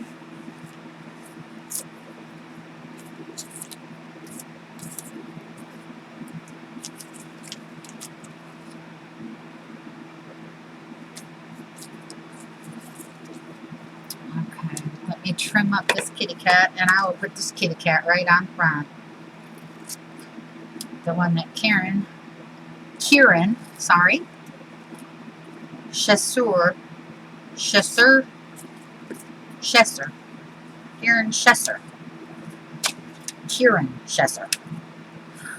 trim up this kitty cat, and I will put this kitty cat right on front. The one that Kieran, sorry, Chesser, Kieran Chesser.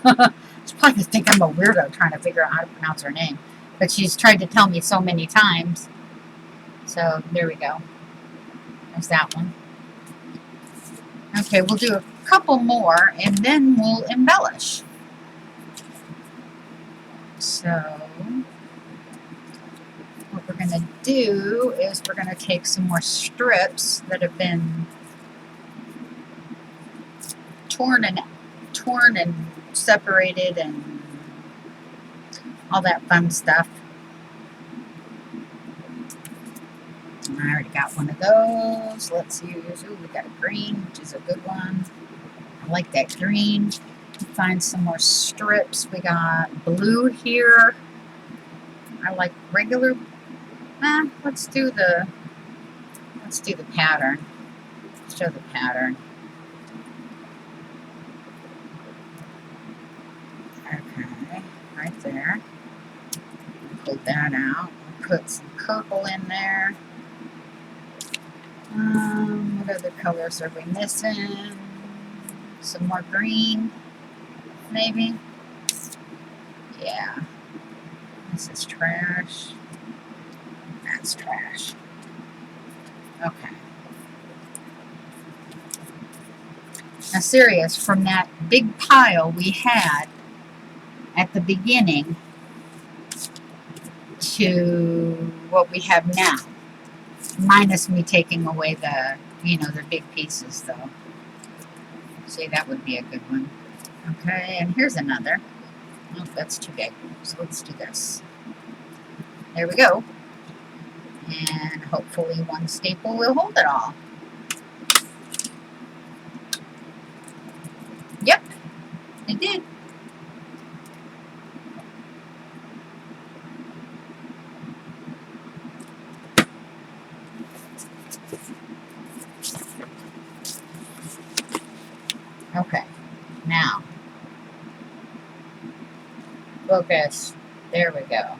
She's probably going to think I'm a weirdo trying to figure out how to pronounce her name. But she's tried to tell me so many times. So, there we go. There's that one. Okay, we'll do a couple more, and then we'll embellish. So, what we're going to do is we're going to take some more strips that have been torn and separated and all that fun stuff. I already got one of those. Let's use, we got a green, which is a good one. I like that green. Find some more strips. We got blue here. I like regular. Let's do the pattern. Show the pattern. Okay, right there. Pull that out. Put some purple in there. What other colors are we missing? Some more green, maybe? Yeah. This is trash. That's trash. Okay. Now, serious, from that big pile we had at the beginning to what we have now, minus me taking away the, the big pieces, though. See, that would be a good one. Okay, and here's another. Oh, that's too big. So let's do this. There we go. And hopefully one staple will hold it all. Yep, it did. Okay, now, focus. There we go.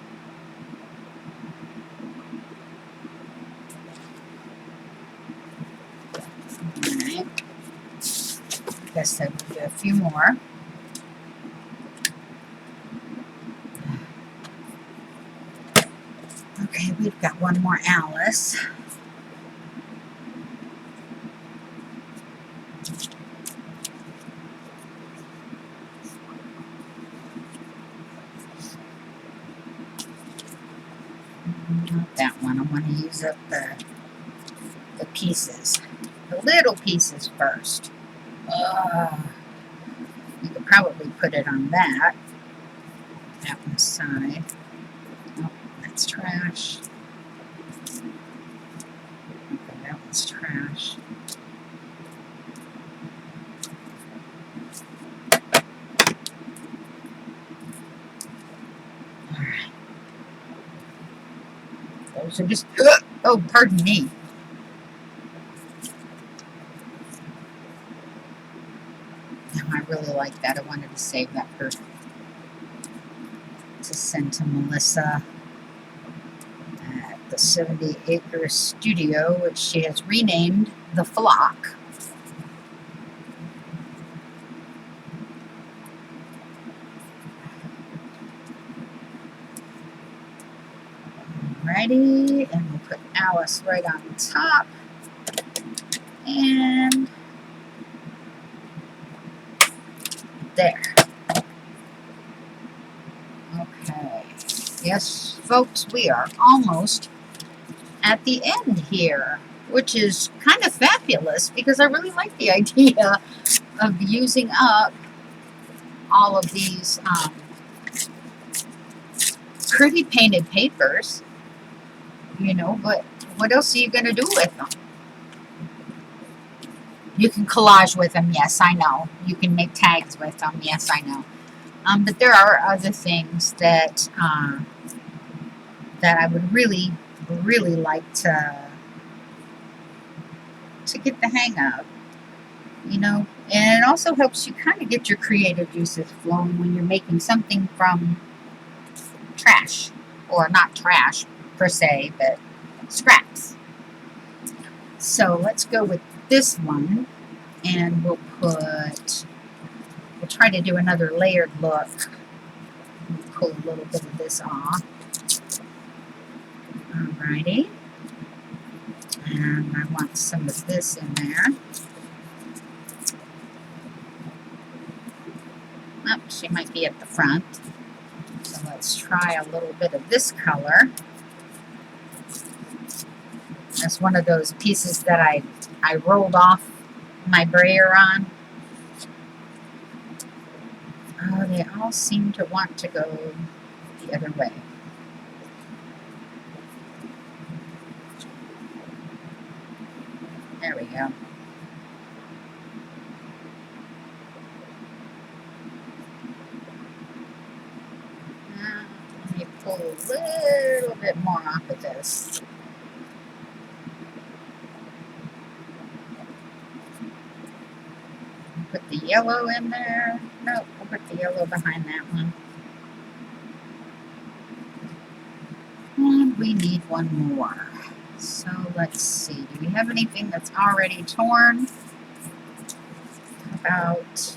Alright. Guess I will do a few more. Okay, we've got one more Alice. Not that one. I want to use up the pieces. The little pieces first. You could probably put it on that one side. Oh, that's trash. Okay, that one's trash. Alright. Those are just, oh, pardon me. I really like that. I wanted to save that to send to Melissa at the 70 Acre Studio, which she has renamed The Flock. Alrighty, and we'll put Alice right on top. And there. Okay. Yes, folks, we are almost at the end here, which is kind of fabulous because I really like the idea of using up all of these pretty painted papers, but what else are you going to do with them? You can collage with them, yes, I know. You can make tags with them, yes, I know. But there are other things that that I would really, really like to to get the hang of, you know. And it also helps you kind of get your creative juices flowing when you're making something from trash, or not trash per se, but scraps. So let's go with this one, and we'll try to do another layered look. Pull a little bit of this off. Alrighty. And I want some of this in there. Oh, she might be at the front. So let's try a little bit of this color. That's one of those pieces that I rolled off my brayer on. Oh, they all seem to want to go the other way. There we go. Let me pull a little bit more off of this. Put the yellow in there. Nope, we'll put the yellow behind that one. And we need one more. So let's see. Do we have anything that's already torn? How about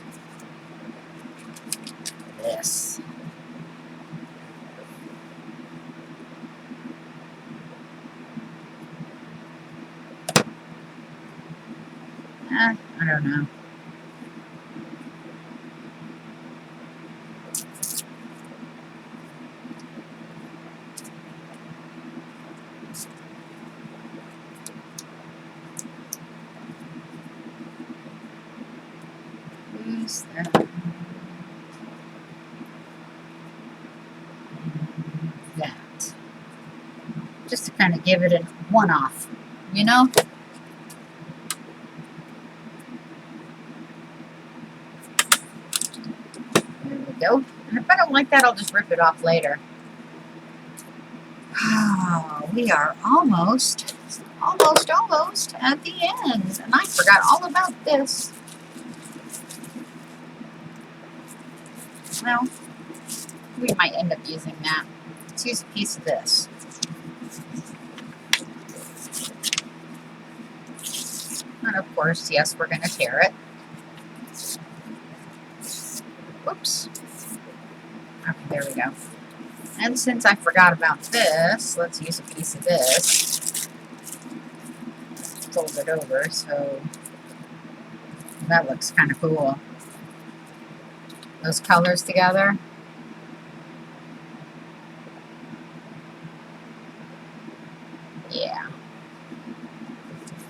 this? I don't know. Who's that? That. Just to kind of give it a one-off, you know? There we go. And if I don't like that, I'll just rip it off later. Oh, we are almost at the end. And I forgot all about this. Well, we might end up using that. Let's use a piece of this. And of course, yes, we're going to tear it. Whoops. Okay, there we go. And since I forgot about this, let's use a piece of this. Fold it over, so that looks kind of cool. Those colors together. Yeah.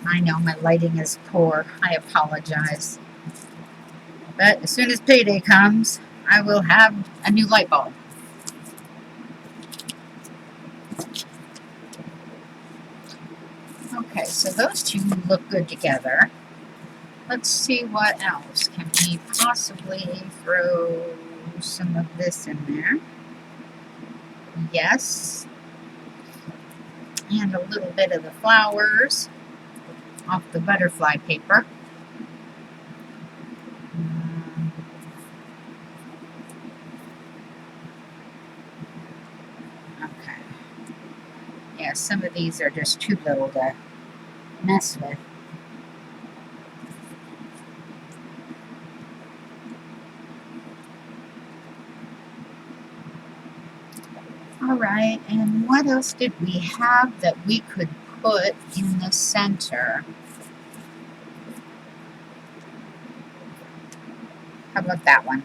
I know my lighting is poor. I apologize. But as soon as payday comes, I will have a new light bulb. Okay, so those two look good together. Let's see what else. Can we possibly throw some of this in there? Yes. And a little bit of the flowers off the butterfly paper. Okay. Yeah, some of these are just too little to mess with. Alright, and what else did we have that we could put in the center? How about that one?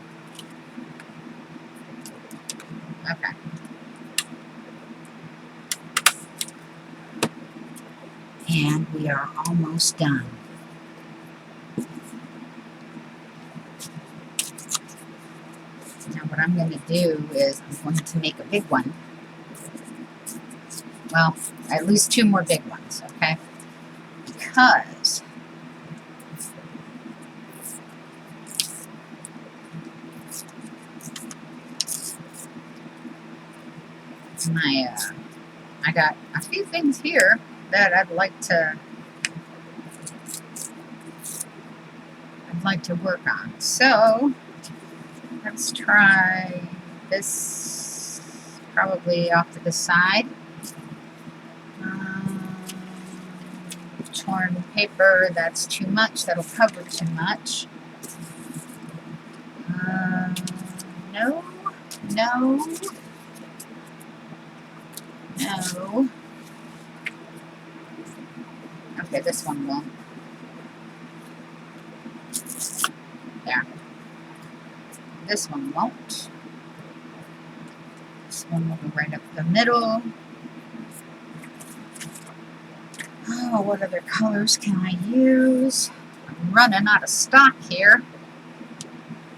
Okay. And we are almost done. Now what I'm going to do is I'm going to make a big one. Well, at least two more big ones, okay? Because I got a few things here that I'd like to I'd like to work on. So let's try this, probably off to the side. Torn paper, that's too much, that'll cover too much. No, no, no. Okay, this one won't. There. This one won't. This one will go right up the middle. Oh, what other colors can I use? I'm running out of stock here,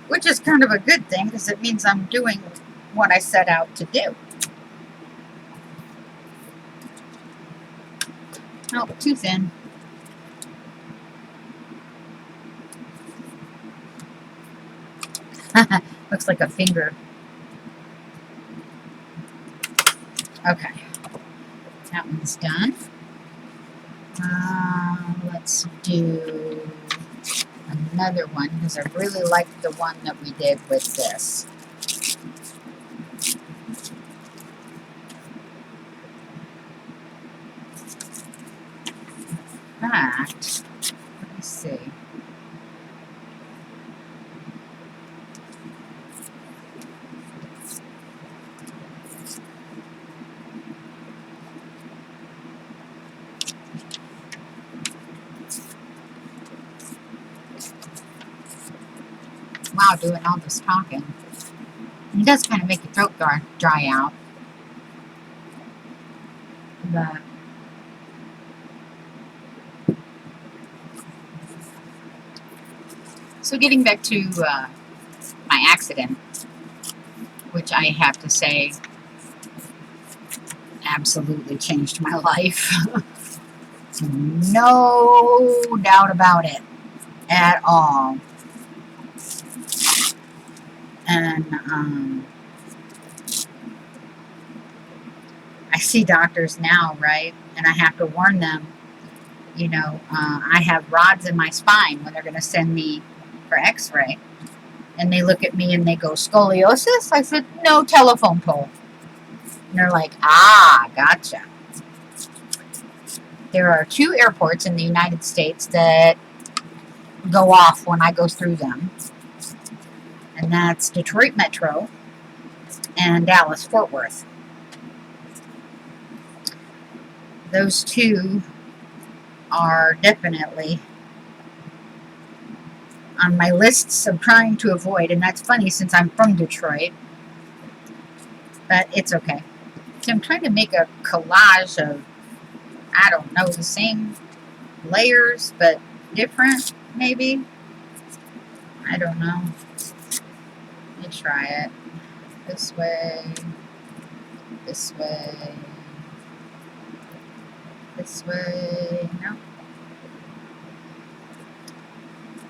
which is kind of a good thing because it means I'm doing what I set out to do. Oh, too thin. Looks like a finger. Okay, that one's done. Let's do another one because I really like the one that we did with this. In fact, let me see. Wow, doing all this talking. It does kind of make your throat dry out. But so getting back to my accident, which I have to say absolutely changed my life. No doubt about it at all. And I see doctors now, right? And I have to warn them, you know, I have rods in my spine when they're going to send me for x-ray. And they look at me and they go, scoliosis? I said, no, telephone pole. And they're like, ah, gotcha. There are 2 airports in the United States that go off when I go through them. And that's Detroit Metro and Dallas Fort Worth. Those 2 are definitely on my lists of trying to avoid, and that's funny since I'm from Detroit, but it's okay. So I'm trying to make a collage of, I don't know, the same layers, but different, maybe? I don't know. Let me try it. This way, this way, this way, no.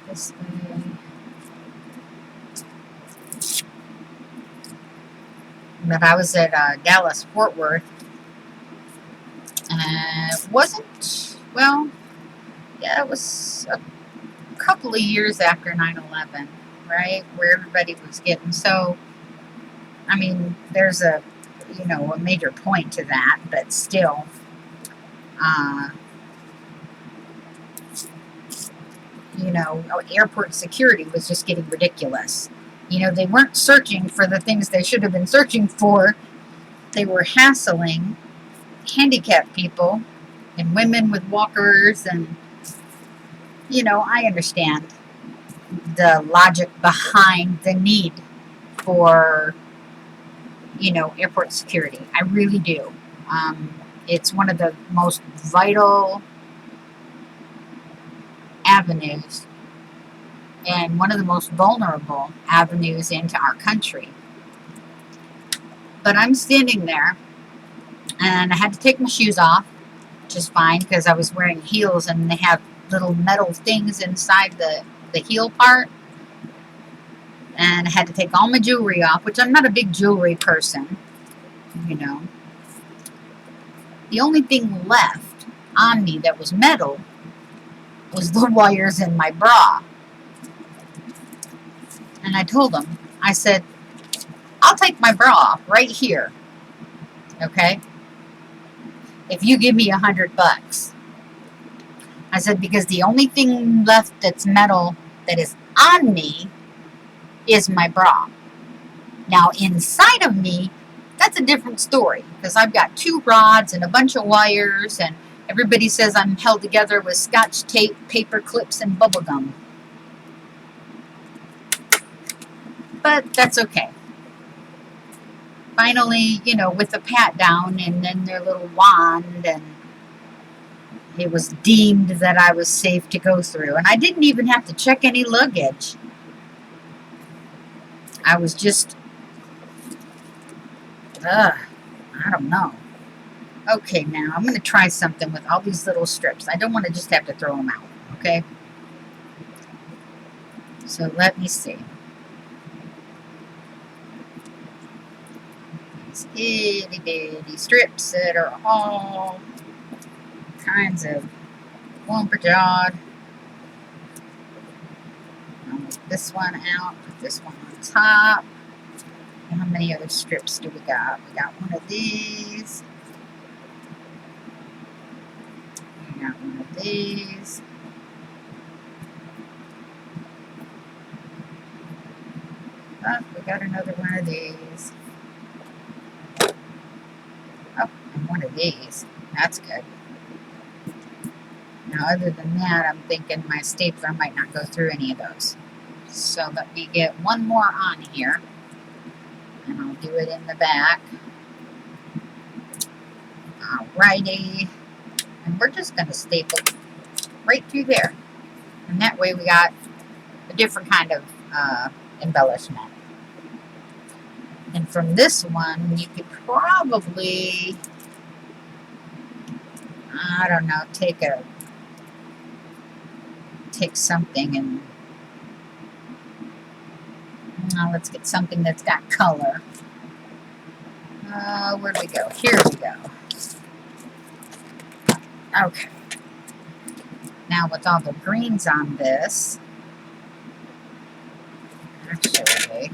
This way. But I was at Dallas Fort Worth, and it wasn't, well, yeah, it was a couple of years after 9/11, right, where everybody was getting, so, I mean, there's a, you know, a major point to that, but still, you know, airport security was just getting ridiculous. You know, they weren't searching for the things they should have been searching for. They were hassling handicapped people and women with walkers, and, you know, I understand the logic behind the need for, you know, airport security. I really do. It's one of the most vital avenues and one of the most vulnerable avenues into our country. But I'm standing there, and I had to take my shoes off, which is fine because I was wearing heels and they have little metal things inside the heel part. And I had to take all my jewelry off, which I'm not a big jewelry person, you know. The only thing left on me that was metal was the wires in my bra. And I told him, I said, I'll take my bra off right here, okay, if you give me $100. I said, because the only thing left that's metal that is on me is my bra. Now, inside of me, that's a different story, because I've got 2 rods and a bunch of wires, and everybody says I'm held together with scotch tape, paper clips, and bubble gum. But that's okay. Finally, you know, with the pat down and then their little wand, and it was deemed that I was safe to go through. And I didn't even have to check any luggage. I was just, I don't know. Okay, now I'm going to try something with all these little strips. I don't want to just have to throw them out, okay? So let me see. These itty bitty strips that are all kinds of lumberjawed. I'll make this one out, put this one on top. How many other strips do we got? We got one of these. We got one of these. Oh, we got another one of these. Oh, and one of these. That's good. Now, other than that, I'm thinking my stapler might not go through any of those. So let me get one more on here. And I'll do it in the back. Alrighty. And we're just going to staple right through there. And that way we got a different kind of embellishment. And from this one, you could probably, I don't know, take something and, let's get something that's got color. Where do we go? Here we go. Okay. Now with all the greens on this, actually,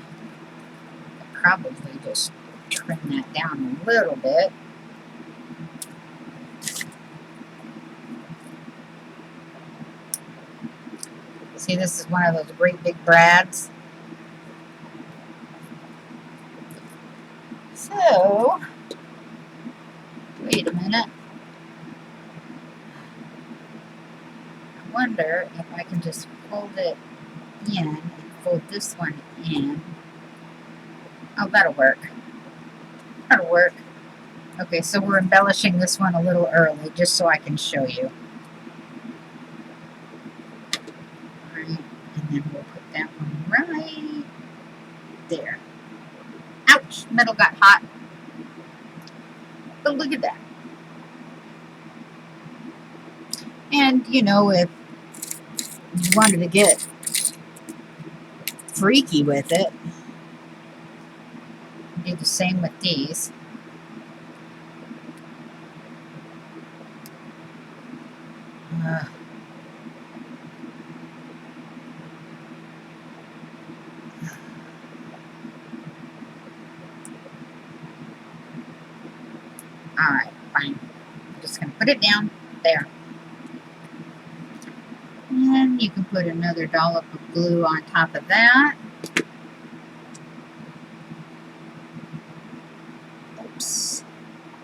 I'll probably just trim that down a little bit. See, this is one of those great big brads. So, wait a minute. I wonder if I can just fold it in and fold this one in. Oh, that'll work. That'll work. Okay, so we're embellishing this one a little early, just so I can show you. Alright, and then we'll put that one right there. Ouch, metal got hot. But look at that. And, you know, if you wanted to get freaky with it, do the same with these. Alright, fine. I'm just going to put it down there. And you can put another dollop of glue on top of that. Oops.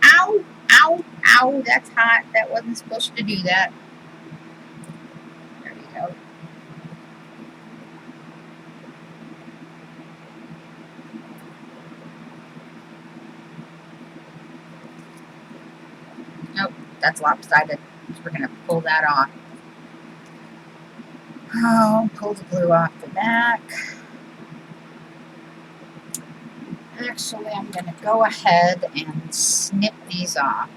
Ow! Ow! Ow! That's hot. That wasn't supposed to do that. There you go. Nope, that's lopsided. So we're going to pull that off. Oh, pull the glue off the back. Actually, I'm going to go ahead and snip these off,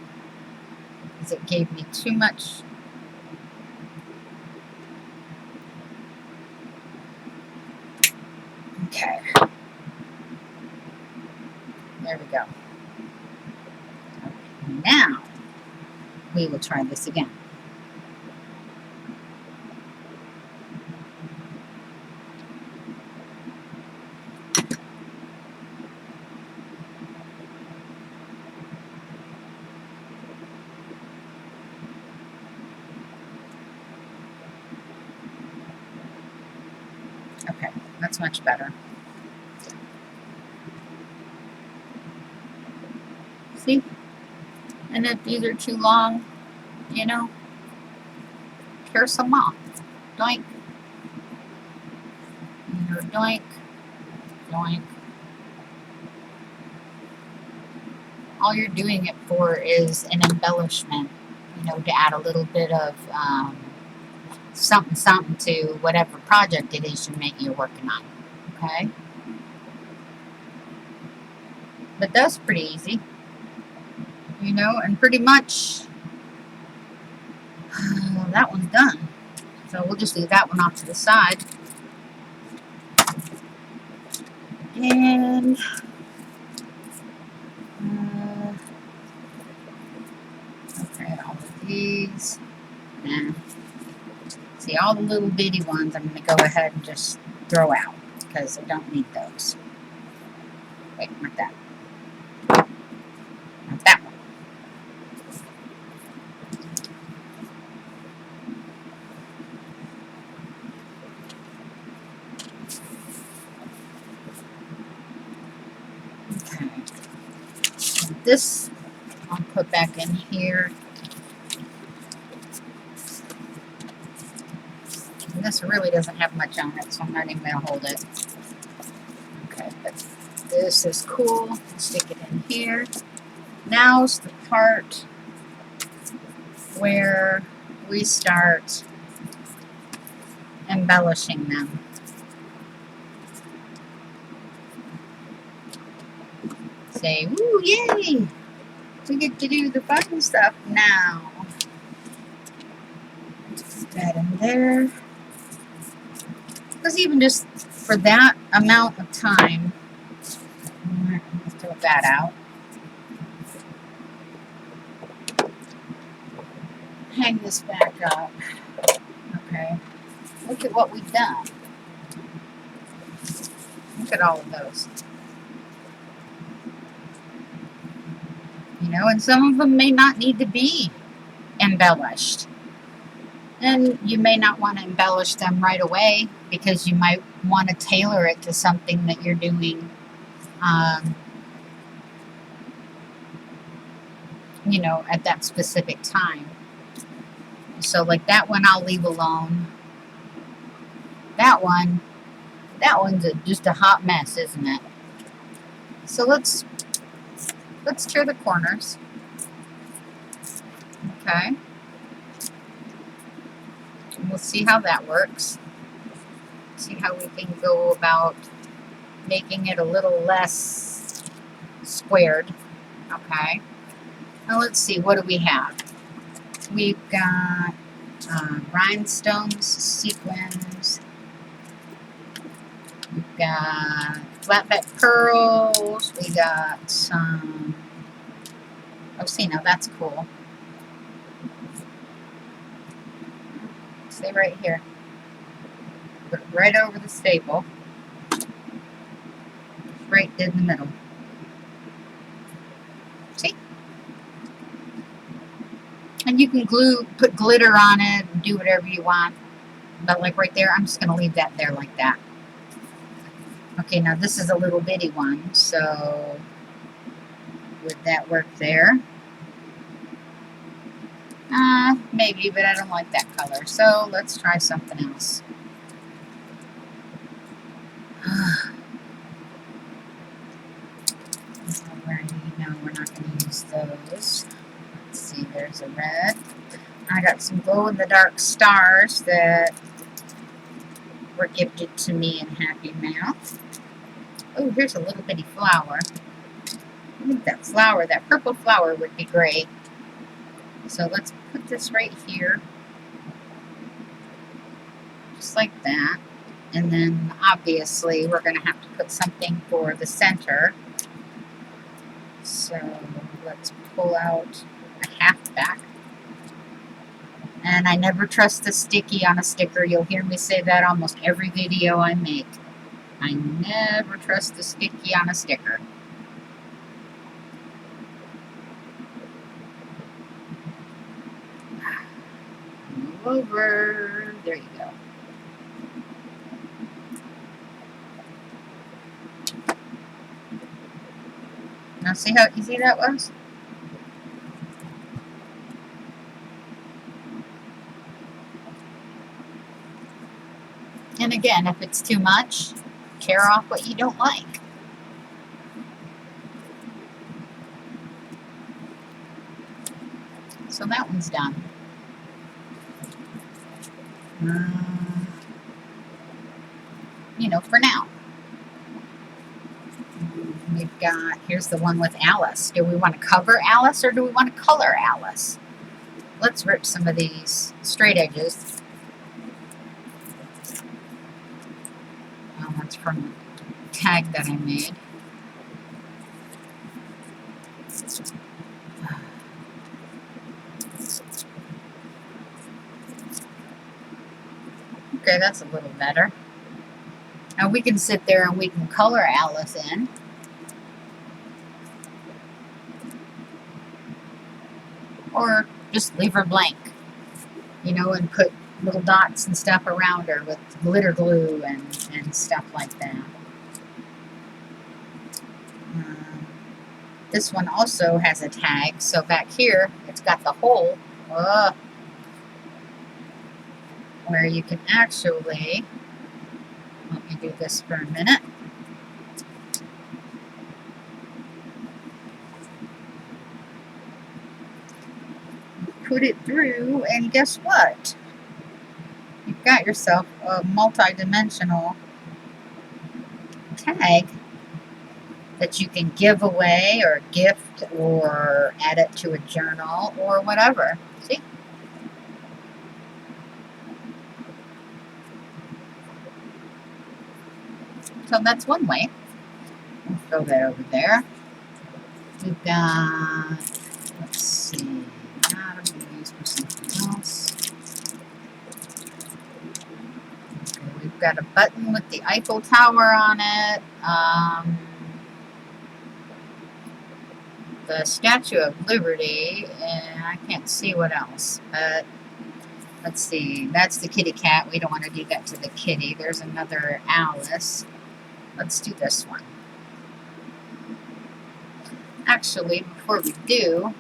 because it gave me too much. Okay. There we go. Okay, now, we will try this again. That's much better. See? And if these are too long, you know, tear some off. Doink. Doink. Doink. All you're doing it for is an embellishment, you know, to add a little bit of something something to whatever project it is you're working on. Okay? But that's pretty easy. You know, and pretty much that one's done. So we'll just leave that one off to the side. And okay, all of these. And see, all the little bitty ones I'm going to go ahead and just throw out because I don't need those. Wait, not that. Not that one. Okay. And this I'll put back in here. And this really doesn't have much on it, so I'm not even going to hold it. Okay, but this is cool. Stick it in here. Now's the part where we start embellishing them. Say, woo, yay! We get to do the fun stuff now. Put that in there. Because even just for that amount of time, let's throw that out. Hang this back up. Okay. Look at what we've done. Look at all of those. You know, and some of them may not need to be embellished. And you may not want to embellish them right away because you might want to tailor it to something that you're doing, you know, at that specific time. So like that one I'll leave alone. That one's just a hot mess, isn't it? So let's tear the corners. Okay. And we'll see how that works. See how we can go about making it a little less squared. Okay. Now let's see, what do we have? We've got rhinestones, sequins. We've got flatback pearls. We got some. Oh, see, now that's cool. Stay right here. Put it right over the staple. Right in the middle. See? And you can put glitter on it, and do whatever you want. But like right there, I'm just going to leave that there like that. Okay, now this is a little bitty one, so would that work there? Maybe, but I don't like that color, so let's try something else. Alrighty, no, we're not going to use those. Let's see, there's a red. I got some glow-in-the-dark stars that were gifted to me in Happy Mail. Oh, here's a little bitty flower. I think that flower, that purple flower would be great. So let's put this right here. Just like that. And then obviously we're going to have to put something for the center. So let's pull out a half back. And I never trust the sticky on a sticker. You'll hear me say that almost every video I make. I never trust the sticky on a sticker. Move over. There you go. See how easy that was? And again, if it's too much, tear off what you don't like. So that one's done. You know, for now. We've got, here's the one with Alice. Do we want to cover Alice or do we want to color Alice? Let's rip some of these straight edges. Well, that's from the tag that I made. Okay, that's a little better. Now we can sit there and we can color Alice in. Or just leave her blank, you know, and put little dots and stuff around her with glitter glue and stuff like that. This one also has a tag, so back here it's got the hole where you can actually, let me do this for a minute. Put it through, and guess what? You've got yourself a multi-dimensional tag that you can give away or gift or add it to a journal or whatever. See? So that's one way. We'll throw that over there. We've got, let's see, that I'm going to use for something else. Okay, we've got a button with the Eiffel Tower on it. The Statue of Liberty, and I can't see what else, but let's see, that's the kitty cat. We don't want to do that to the kitty. There's another Alice. Let's do this one. Actually, before we do,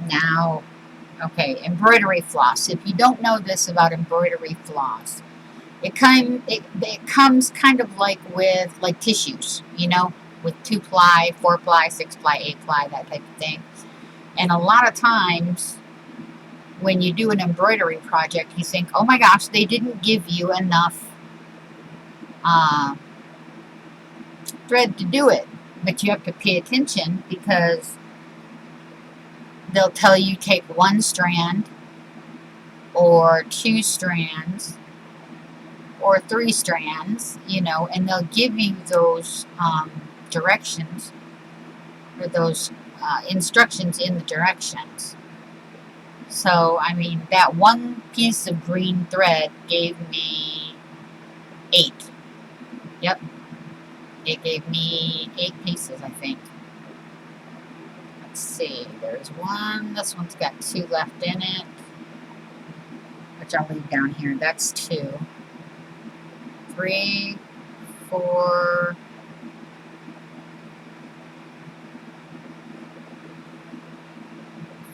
now, okay, embroidery floss. If you don't know this about embroidery floss, it comes kind of like with tissues, you know, with 2-ply, 4-ply, 6-ply, 8-ply, that type of thing. And a lot of times when you do an embroidery project, you think, oh my gosh, they didn't give you enough thread to do it. But you have to pay attention because they'll tell you take 1 strand or 2 strands or 3 strands, you know, and they'll give you those directions or those instructions in the directions. So, I mean, that one piece of green thread gave me 8. Yep. It gave me 8 pieces, I think. Let's see. There's 1. This one's got 2 left in it, which I'll leave down here. That's 2. 3, 4,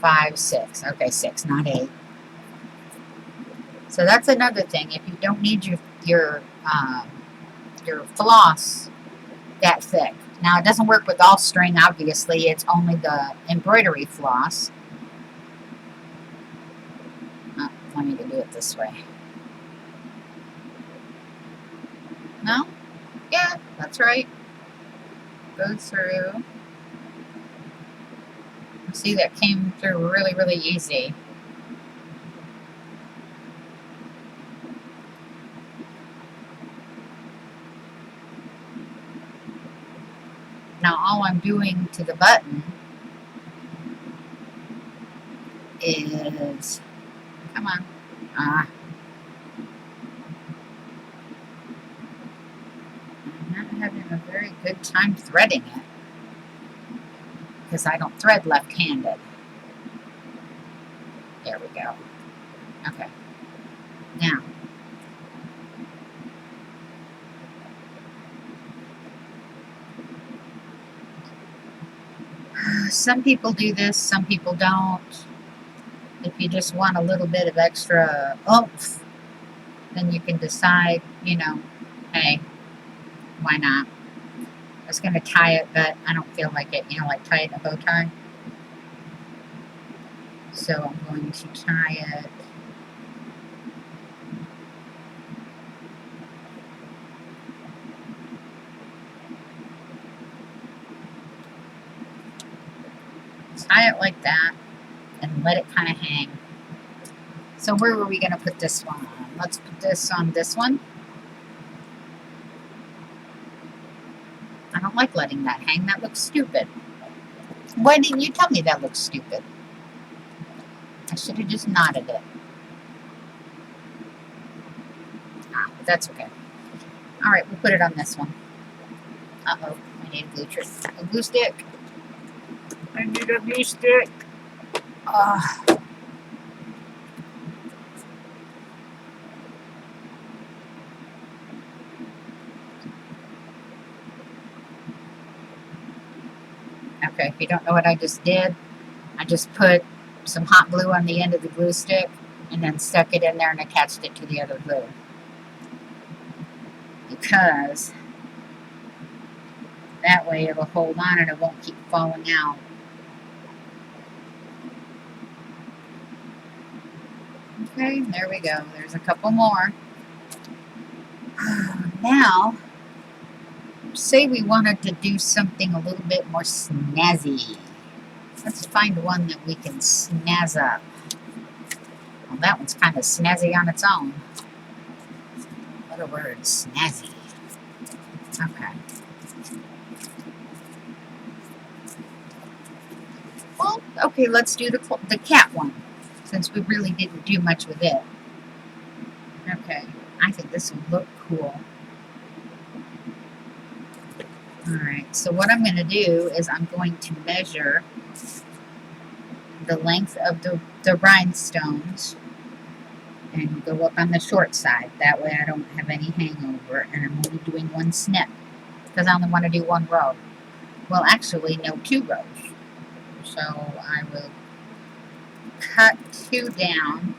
5, 6. Okay, 6, not 8. So that's another thing. If you don't need your floss that thick. Now it doesn't work with all string, obviously. It's only the embroidery floss. Oh, I need to do it this way. No? Yeah, that's right. Go through. See, that came through really, really easy. Now all I'm doing to the button is, come on, I'm not having a very good time threading it because I don't thread left-handed. There we go. Okay. Now, Some people do this, some people don't. If you just want a little bit of extra oomph, then you can decide, you know, hey, why not? I was going to tie it, but I don't feel like it, you know, like tie it in a bow tie. So I'm going to tie it. Tie it like that and let it kind of hang. So where were we going to put this one on? Let's put this on this one. I don't like letting that hang. That looks stupid. Why didn't you tell me that looks stupid? I should have just knotted it. Ah, but that's okay. All right, we'll put it on this one. Uh-oh, I need a glue stick. I need a glue stick. Okay, if you don't know what I just did, I just put some hot glue on the end of the glue stick and then stuck it in there and attached it to the other glue. Because that way it'll hold on and it won't keep falling out. Okay, there we go. There's a couple more. Now, say we wanted to do something a little bit more snazzy. Let's find one that we can snazz up. Well, that one's kind of snazzy on its own. What a word, snazzy. Okay. Well, okay, let's do the cat one, since we really didn't do much with it. Okay, I think this will look cool. Alright, so what I'm going to do is I'm going to measure the length of the rhinestones and go up on the short side. That way I don't have any hangover, and I'm only doing one snip because I only want to do one row. Well, actually, no, 2 rows. So I will cut 2 down,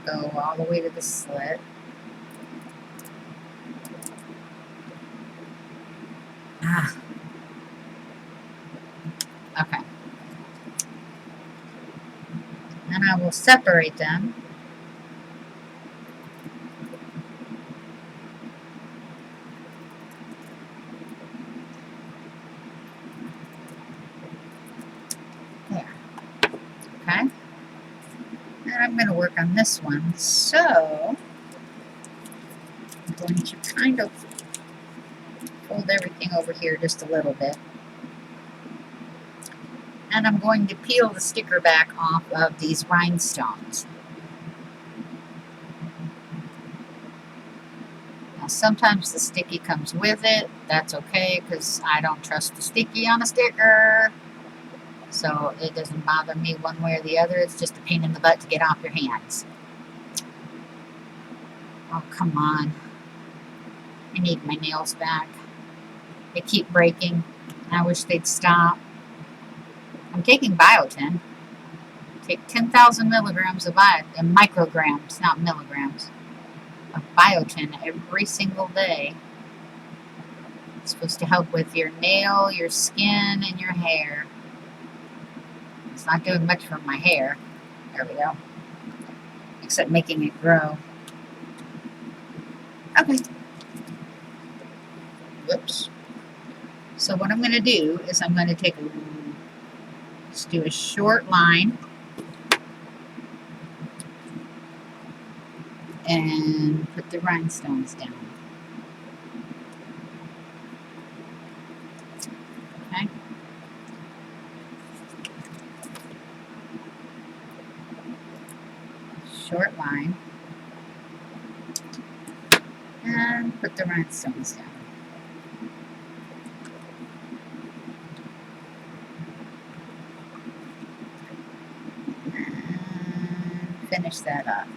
go all the way to the slit. Okay. And I will separate them. There. Okay. And I'm going to work on this one. So I'm going to kind of fold everything over here just a little bit. And I'm going to peel the sticker back off of these rhinestones. Now, sometimes the sticky comes with it. That's okay, because I don't trust the sticky on a sticker. So it doesn't bother me one way or the other. It's just a pain in the butt to get off your hands. Oh, come on. I need my nails back. They keep breaking. I wish they'd stop. I'm taking biotin. Take 10,000 milligrams of biotin, micrograms, not milligrams, of biotin every single day. It's supposed to help with your nail, your skin, and your hair. It's not doing much for my hair. There we go. Except making it grow. Okay. Whoops. So what I'm going to do is I'm going to take just do a short line and put the rhinestones down. Okay. Short line. And put the rhinestones down. And finish that up.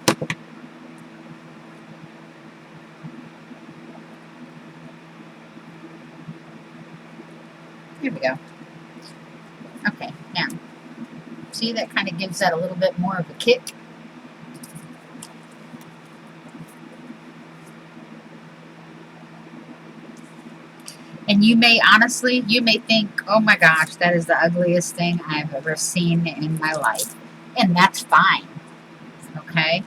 Here we go. Okay, now, see, that kind of gives that a little bit more of a kick. And you may, honestly, you may think, oh my gosh, that is the ugliest thing I've ever seen in my life. And that's fine, okay?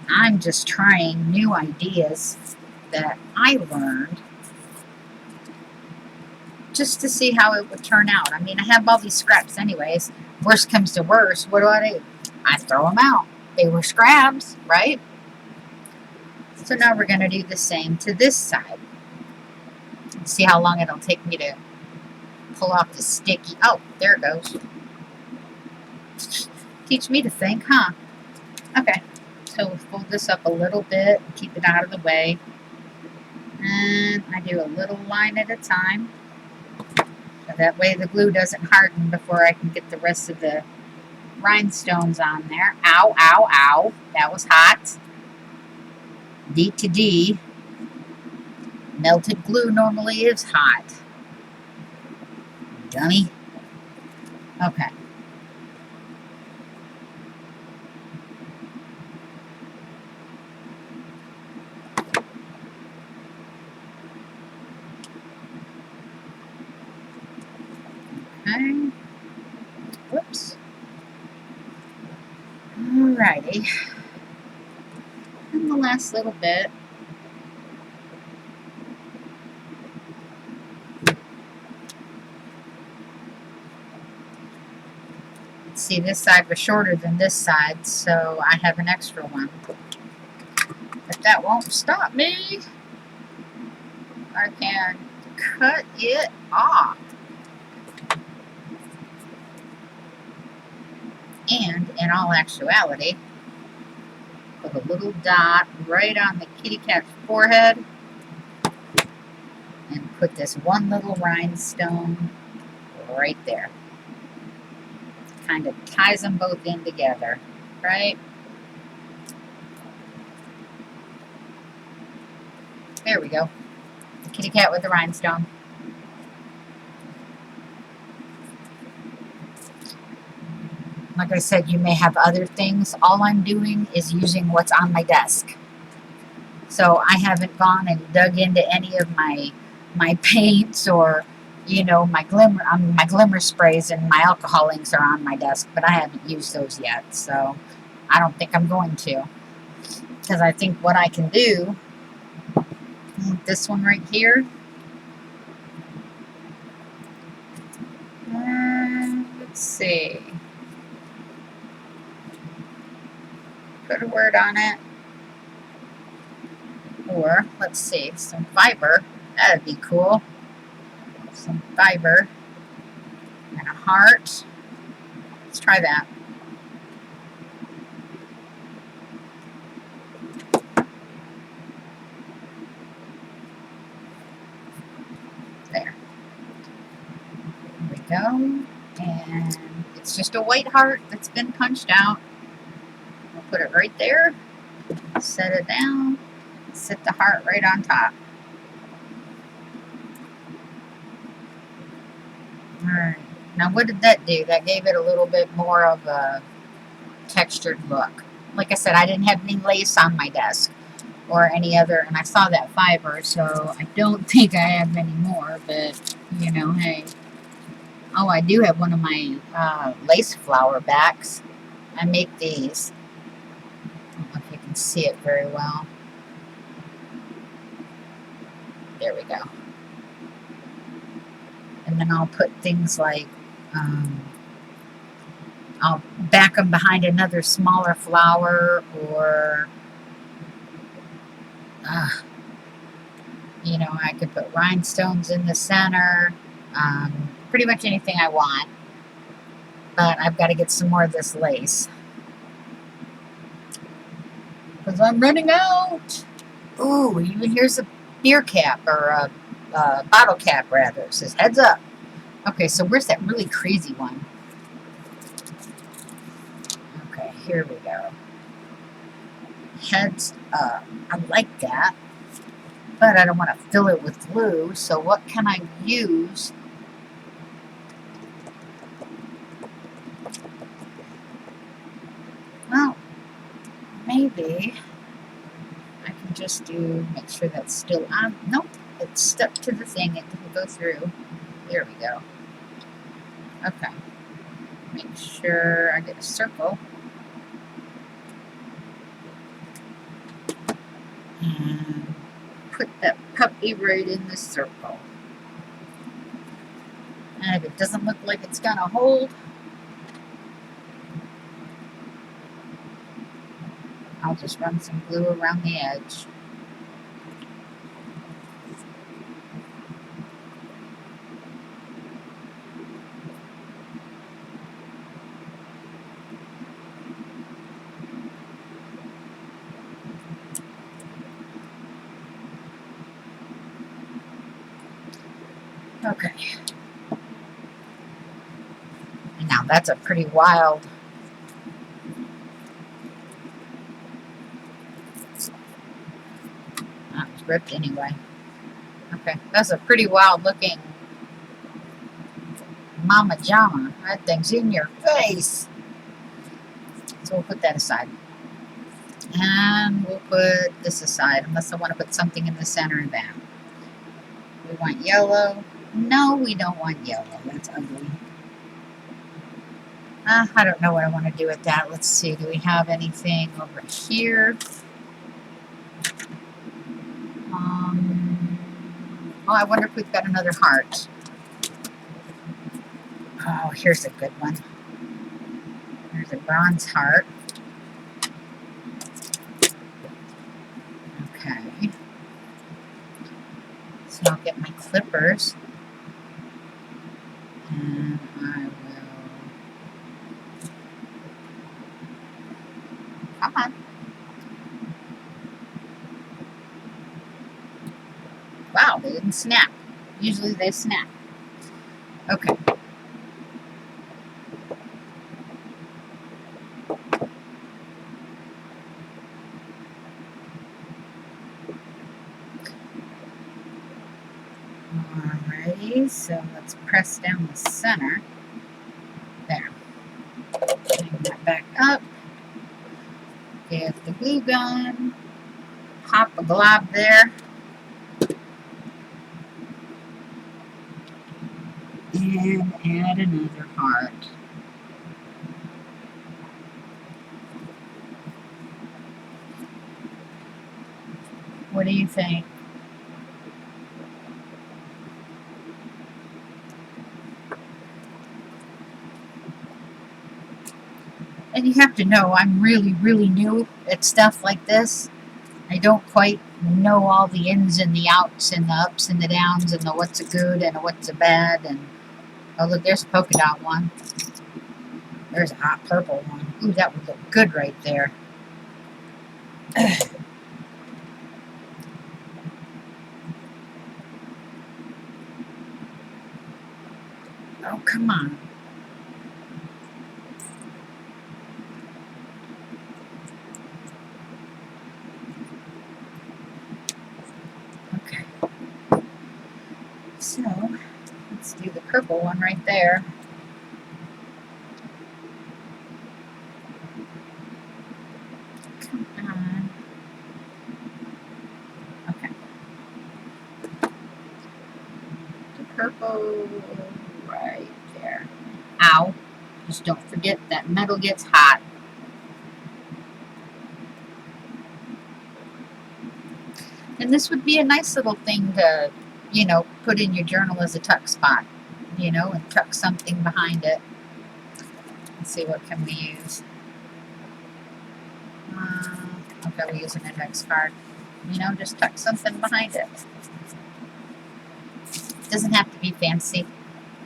I'm just trying new ideas that I learned just to see how it would turn out. I mean, I have all these scraps anyways. Worst comes to worst, what do? I throw them out. They were scraps, right? So now we're going to do the same to this side. See how long it'll take me to pull off the sticky. Oh, there it goes. Teach me to think, huh? Okay, so we'll fold this up a little bit, keep it out of the way. And I do a little line at a time. So that way the glue doesn't harden before I can get the rest of the rhinestones on there. Ow, ow, ow. That was hot. D to D. Melted glue normally is hot. Dummy. Okay. Okay. Whoops. Alrighty. And the last little bit. See, this side was shorter than this side, so I have an extra one. But that won't stop me. I can cut it off. And in all actuality, put a little dot right on the kitty cat's forehead and put this one little rhinestone right there. Kind of ties them both in together, right? There we go. The kitty cat with the rhinestone. Like I said, you may have other things. All I'm doing is using what's on my desk. So I haven't gone and dug into any of my paints or, you know, my glimmer sprays and my alcohol inks are on my desk, but I haven't used those yet. So I don't think I'm going to, because I think what I can do, this one right here, let's see, put a word on it, or let's see, some fiber. That'd be cool. Some fiber and a heart. Let's try that. There. There we go. And it's just a white heart that's been punched out. We'll put it right there. Set it down. Set the heart right on top. Alright, now what did that do? That gave it a little bit more of a textured look. Like I said, I didn't have any lace on my desk or any other, and I saw that fiber, so I don't think I have any more, but, you know, hey. Oh, I do have one of my lace flower backs. I make these. I don't know if you can see it very well. There we go. And then I'll put things like, I'll back them behind another smaller flower, or, you know, I could put rhinestones in the center, pretty much anything I want. But I've got to get some more of this lace, because I'm running out. Ooh, even here's a beer cap, or a bottle cap rather. It says heads up. Okay, so where's that really crazy one? Okay, here we go. Heads up. I like that, but I don't want to fill it with glue, so what can I use maybe I can just make sure that's still on. Nope, it's stuck to the thing. It didn't go through. There we go. Okay. Make sure I get a circle. And put that puppy right in the circle. And if it doesn't look like it's gonna hold, I'll just run some glue around the edge. Okay. And now that's a pretty wild. That was ripped anyway. Okay, that's a pretty wild looking mama jama. That thing's in your face. So we'll put that aside. And we'll put this aside, unless I want to put something in the center of that. We want yellow. No, we don't want yellow. That's ugly. I don't know what I want to do with that. Let's see. Do we have anything over here? Oh, I wonder if we've got another heart. Oh, here's a good one. There's a bronze heart. Okay. So I'll get my clippers. And I will... Come on. Wow, they didn't snap. Usually they snap. Okay. Alrighty, so let's press down the center. There. Bring that back up. Get the glue gun. Pop a glob there. And add another heart. What do you think? And you have to know, I'm really, really new at stuff like this. I don't quite know all the ins and the outs and the ups and the downs and the what's a good and a what's a bad. And oh, look, there's a polka dot one. There's a hot purple one. Ooh, that would look good right there. Oh, come on. Okay. So, let's do the purple one right there. Come on. Okay. The purple right there. Ow. Just don't forget that metal gets hot. And this would be a nice little thing to, you know, put in your journal as a tuck spot, you know, and tuck something behind it. Let's see, what can we use? Okay, we'll use an index card. You know, just tuck something behind it. Doesn't have to be fancy.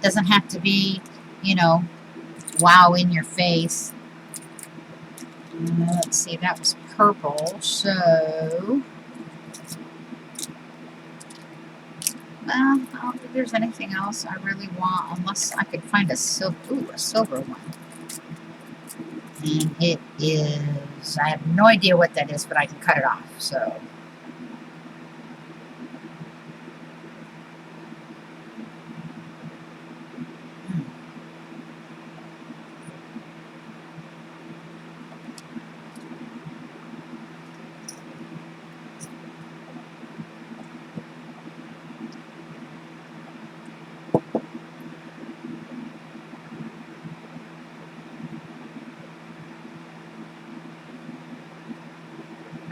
Doesn't have to be, you know, wow in your face. Let's see, that was purple, so... Well, I don't think there's anything else I really want, unless I could find a silver one. And it is, I have no idea what that is, but I can cut it off, so.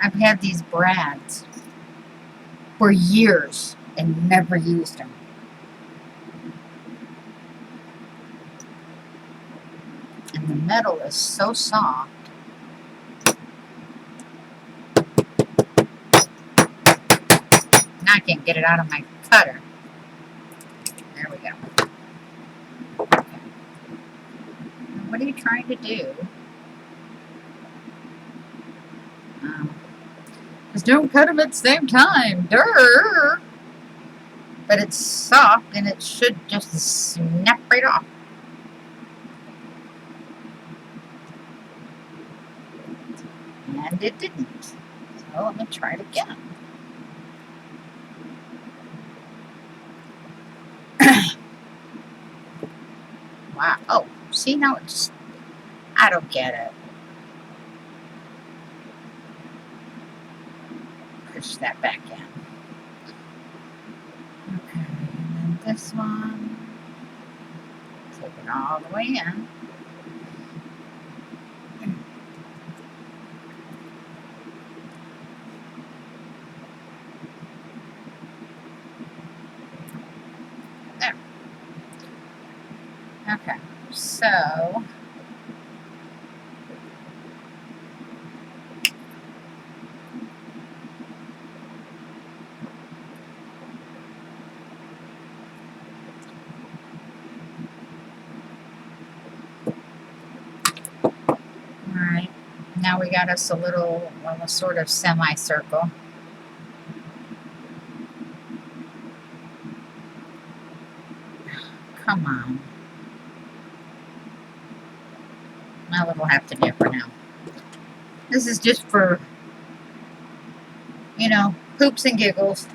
I've had these brads for years and never used them. And the metal is so soft. Now I can't get it out of my cutter. There we go. Okay. What are you trying to do? Just don't cut them at the same time. Durr! But it's soft and it should just snap right off. And it didn't. So let me try it again. Wow. Oh, see now it just, I don't get it. Push that back in. Okay, and then this one. Take it all the way in. There. Okay, so alright, now we got us a little, well, a sort of semicircle. Come on. Well, it'll have to do for now. This is just for, you know, poops and giggles.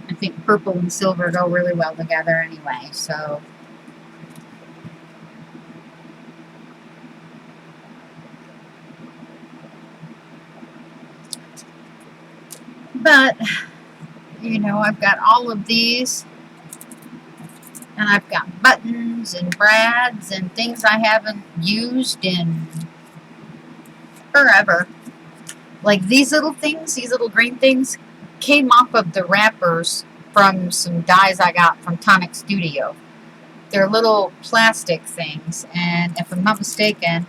I think purple and silver go really well together anyway, so. But, you know, I've got all of these, and I've got buttons and brads and things I haven't used in forever. Like these little things, these little green things, came off of the wrappers from some dies I got from Tonic Studio. They're little plastic things, and if I'm not mistaken,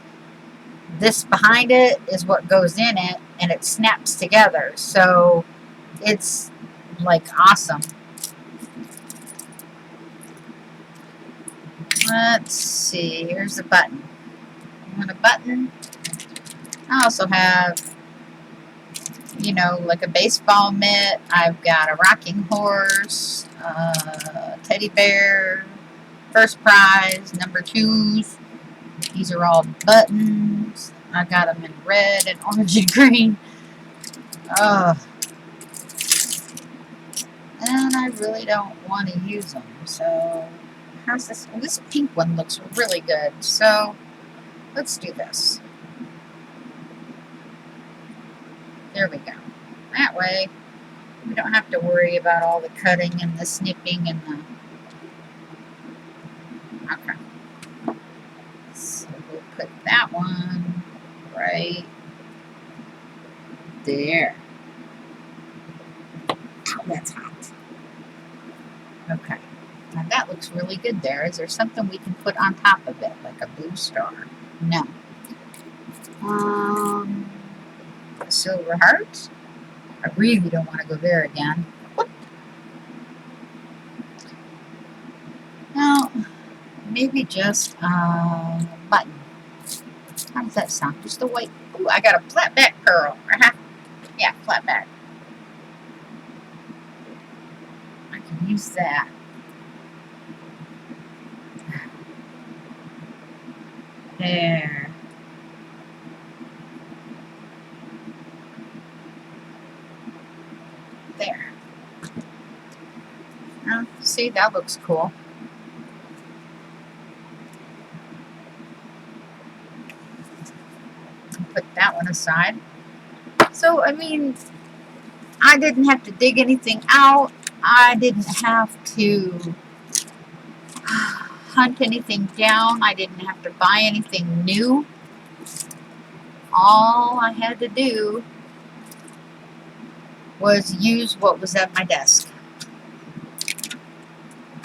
this behind it is what goes in it, and it snaps together. So it's like awesome. Let's see, here's the button. You want a button? I also have, you know, like a baseball mitt. I've got a rocking horse, teddy bear, first prize, number 2s. These are all buttons. I got them in red and orange and green. And I really don't want to use them. So, how's this? Well, this pink one looks really good. So, let's do this. There we go. That way, we don't have to worry about all the cutting and the snipping and the... Okay. So, we'll put that one right there. Ow, that's hot. Okay. Now that looks really good there. Is there something we can put on top of it, like a blue star? No. A silver heart. I really don't want to go there again. Whoop. Now, maybe just a button. How does that sound? Just a white. Ooh, I got a flat back pearl. Yeah, flat back. I can use that. There. There. Oh, see, that looks cool. Put that one aside. So, I mean, I didn't have to dig anything out. I didn't have to hunt anything down. I didn't have to buy anything new. All I had to do was use what was at my desk.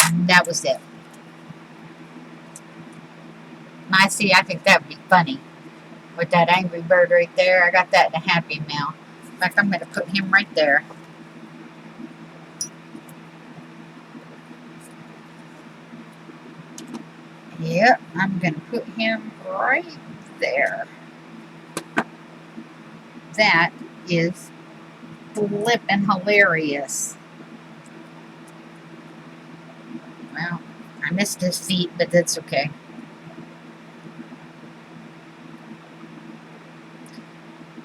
And that was it. And I think that would be funny. With that angry bird right there. I got that in a Happy Meal. In fact, I'm going to put him right there. Yep, I'm going to put him right there. That is flippin' hilarious. Well, I missed his feet, but that's okay.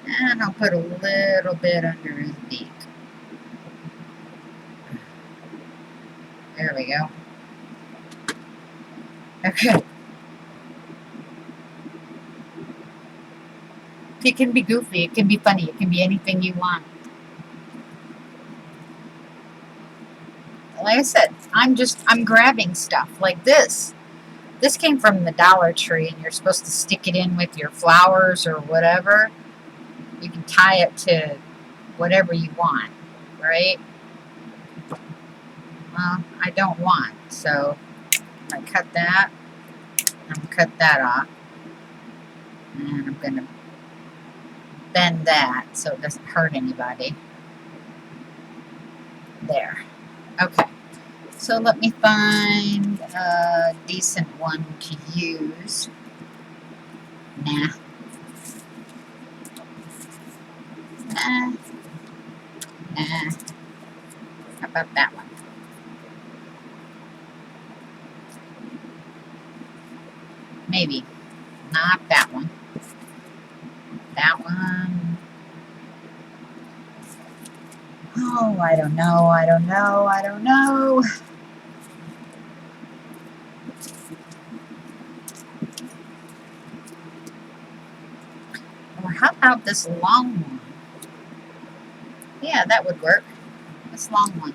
And I'll put a little bit under his beak. There we go. Okay. It can be goofy, it can be funny, it can be anything you want. Like I said, I'm grabbing stuff like this. This came from the Dollar Tree, and you're supposed to stick it in with your flowers or whatever. You can tie it to whatever you want, right? Well, I don't want, so I'm going to cut that. I'm going to cut that off. And I'm going to bend that so it doesn't hurt anybody. There. Okay. So let me find a decent one to use. Nah. Nah. Nah. How about that one? Maybe. Not that one. That one. Oh, I don't know. I don't know. I don't know. Or how about this long one? Yeah, that would work. This long one.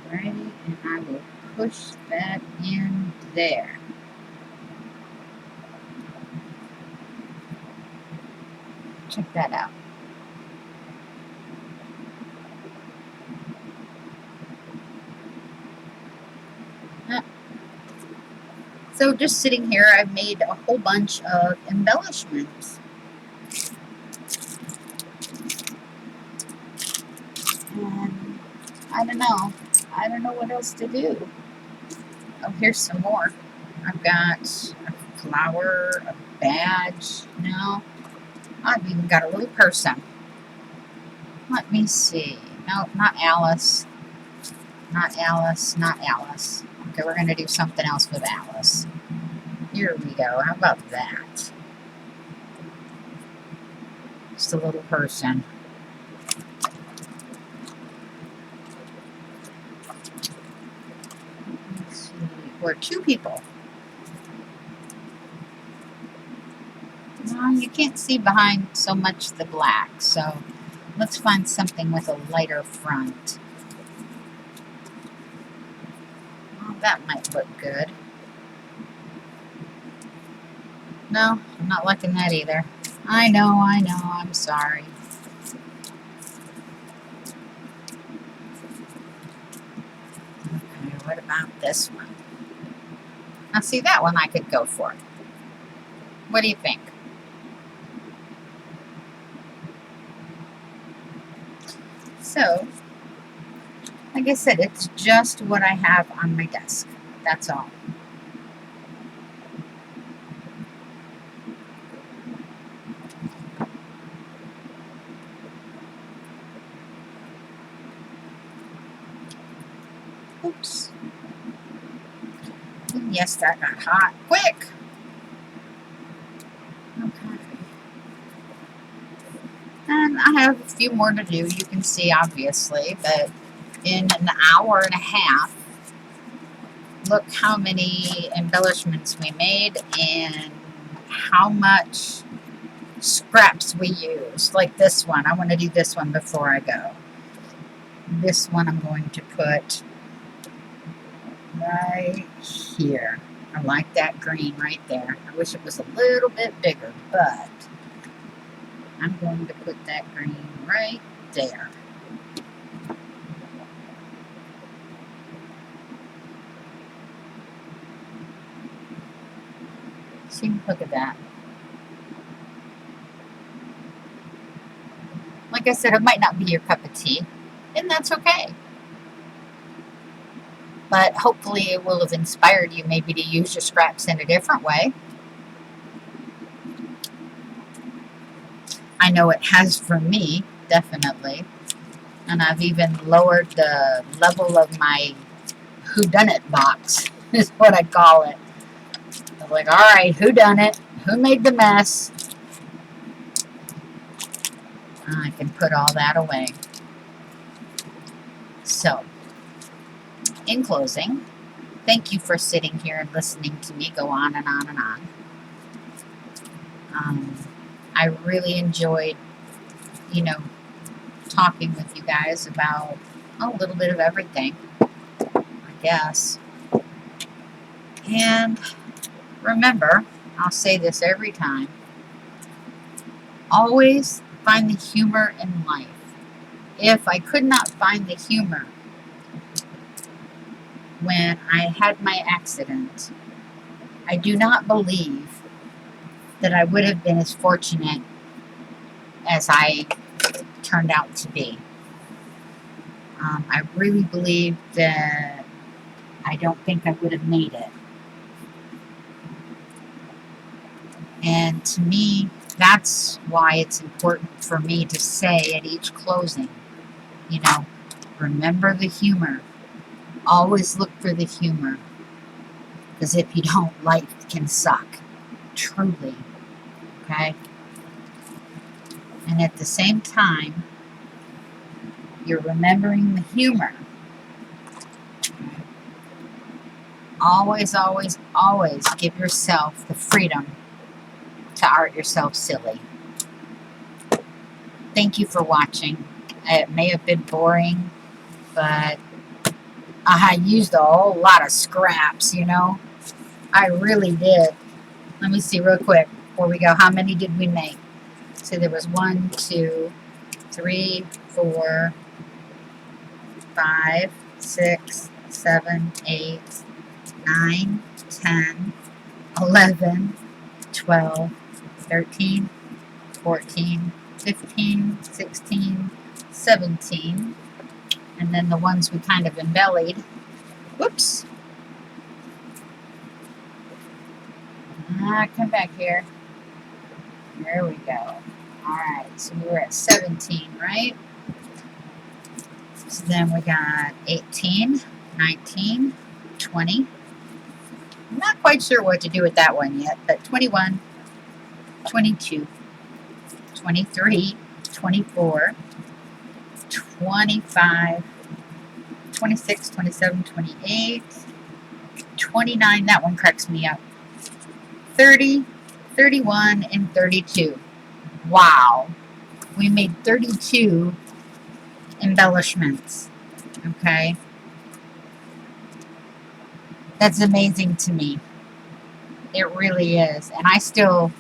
Alrighty, and I will push that in there. Check that out. So just sitting here, I've made a whole bunch of embellishments. And I don't know. I don't know what else to do. Oh, here's some more. I've got a flower, a badge. No, I've even got a little person. Let me see. No, not Alice. Not Alice. Not Alice. Okay, we're going to do something else with Alice. Here we go. How about that? Just a little person. Let's see. We're two people. No, you can't see behind so much the black, so let's find something with a lighter front. Well, that might look good. No, I'm not liking that either. I know, I'm sorry. Okay, what about this one? Now see, that one I could go for. What do you think? So, like I said, it's just what I have on my desk. That's all. Oops. Yes, that got hot quick. Okay. And I have a few more to do. You can see, obviously, but in an hour and a half, look how many embellishments we made and how much scraps we use, like this one. I want to do this one before I go. This one I'm going to put right here. I like that green right there. I wish it was a little bit bigger, but I'm going to put that green right there. See, look at that. Like I said, it might not be your cup of tea, and that's okay. But hopefully it will have inspired you maybe to use your scraps in a different way. I know it has for me, definitely. And I've even lowered the level of my whodunit box, is what I call it. I'm like, all right, who done it? Who made the mess? I can put all that away. So, in closing, thank you for sitting here and listening to me go on and on and on. I really enjoyed, talking with you guys about a little bit of everything, I guess. And remember, I'll say this every time, always find the humor in life. If I could not find the humor when I had my accident, I do not believe that I would have been as fortunate as I turned out to be. I really believe that I don't think I would have made it. And to me, that's why it's important for me to say at each closing, remember the humor. Always look for the humor. Because if you don't, life can suck. Truly. Okay? And at the same time, you're remembering the humor. Always, always, always give yourself the freedom to art yourself silly. Thank you for watching. It may have been boring, but I used a whole lot of scraps, I really did. Let me see real quick before we go. How many did we make? So there was 1, 2, 3, 4, 5, 6, 7, 8, 9, 10, 11, 12, 13, 14, 15, 16, 17, and then the ones we kind of embellied. Whoops. Come back here. There we go. Alright, so we were at 17, right? So then we got 18, 19, 20. I'm not quite sure what to do with that one yet, but 21, 22, 23, 24, 25, 26, 27, 28, 29, that one cracks me up, 30, 31, and 32. Wow. We made 32 embellishments. Okay? That's amazing to me. It really is. And I still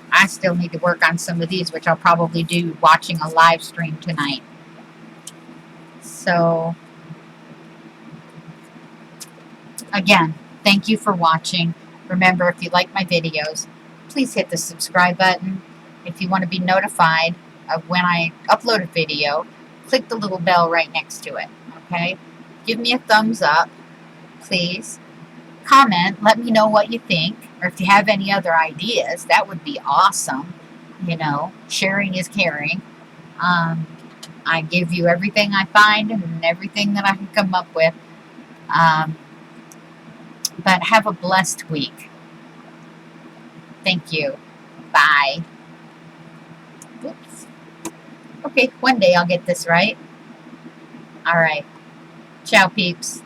need to work on some of these, which I'll probably do watching a live stream tonight. So, again, thank you for watching. Remember, if you like my videos, please hit the subscribe button. If you want to be notified of when I upload a video, click the little bell right next to it. Okay? Give me a thumbs up, please. Comment, let me know what you think, or if you have any other ideas, that would be awesome. Sharing is caring. I give you everything I find and everything that I can come up with. But have a blessed week. Thank you. Bye. Oops. Okay, one day I'll get this right. All right. Ciao, peeps.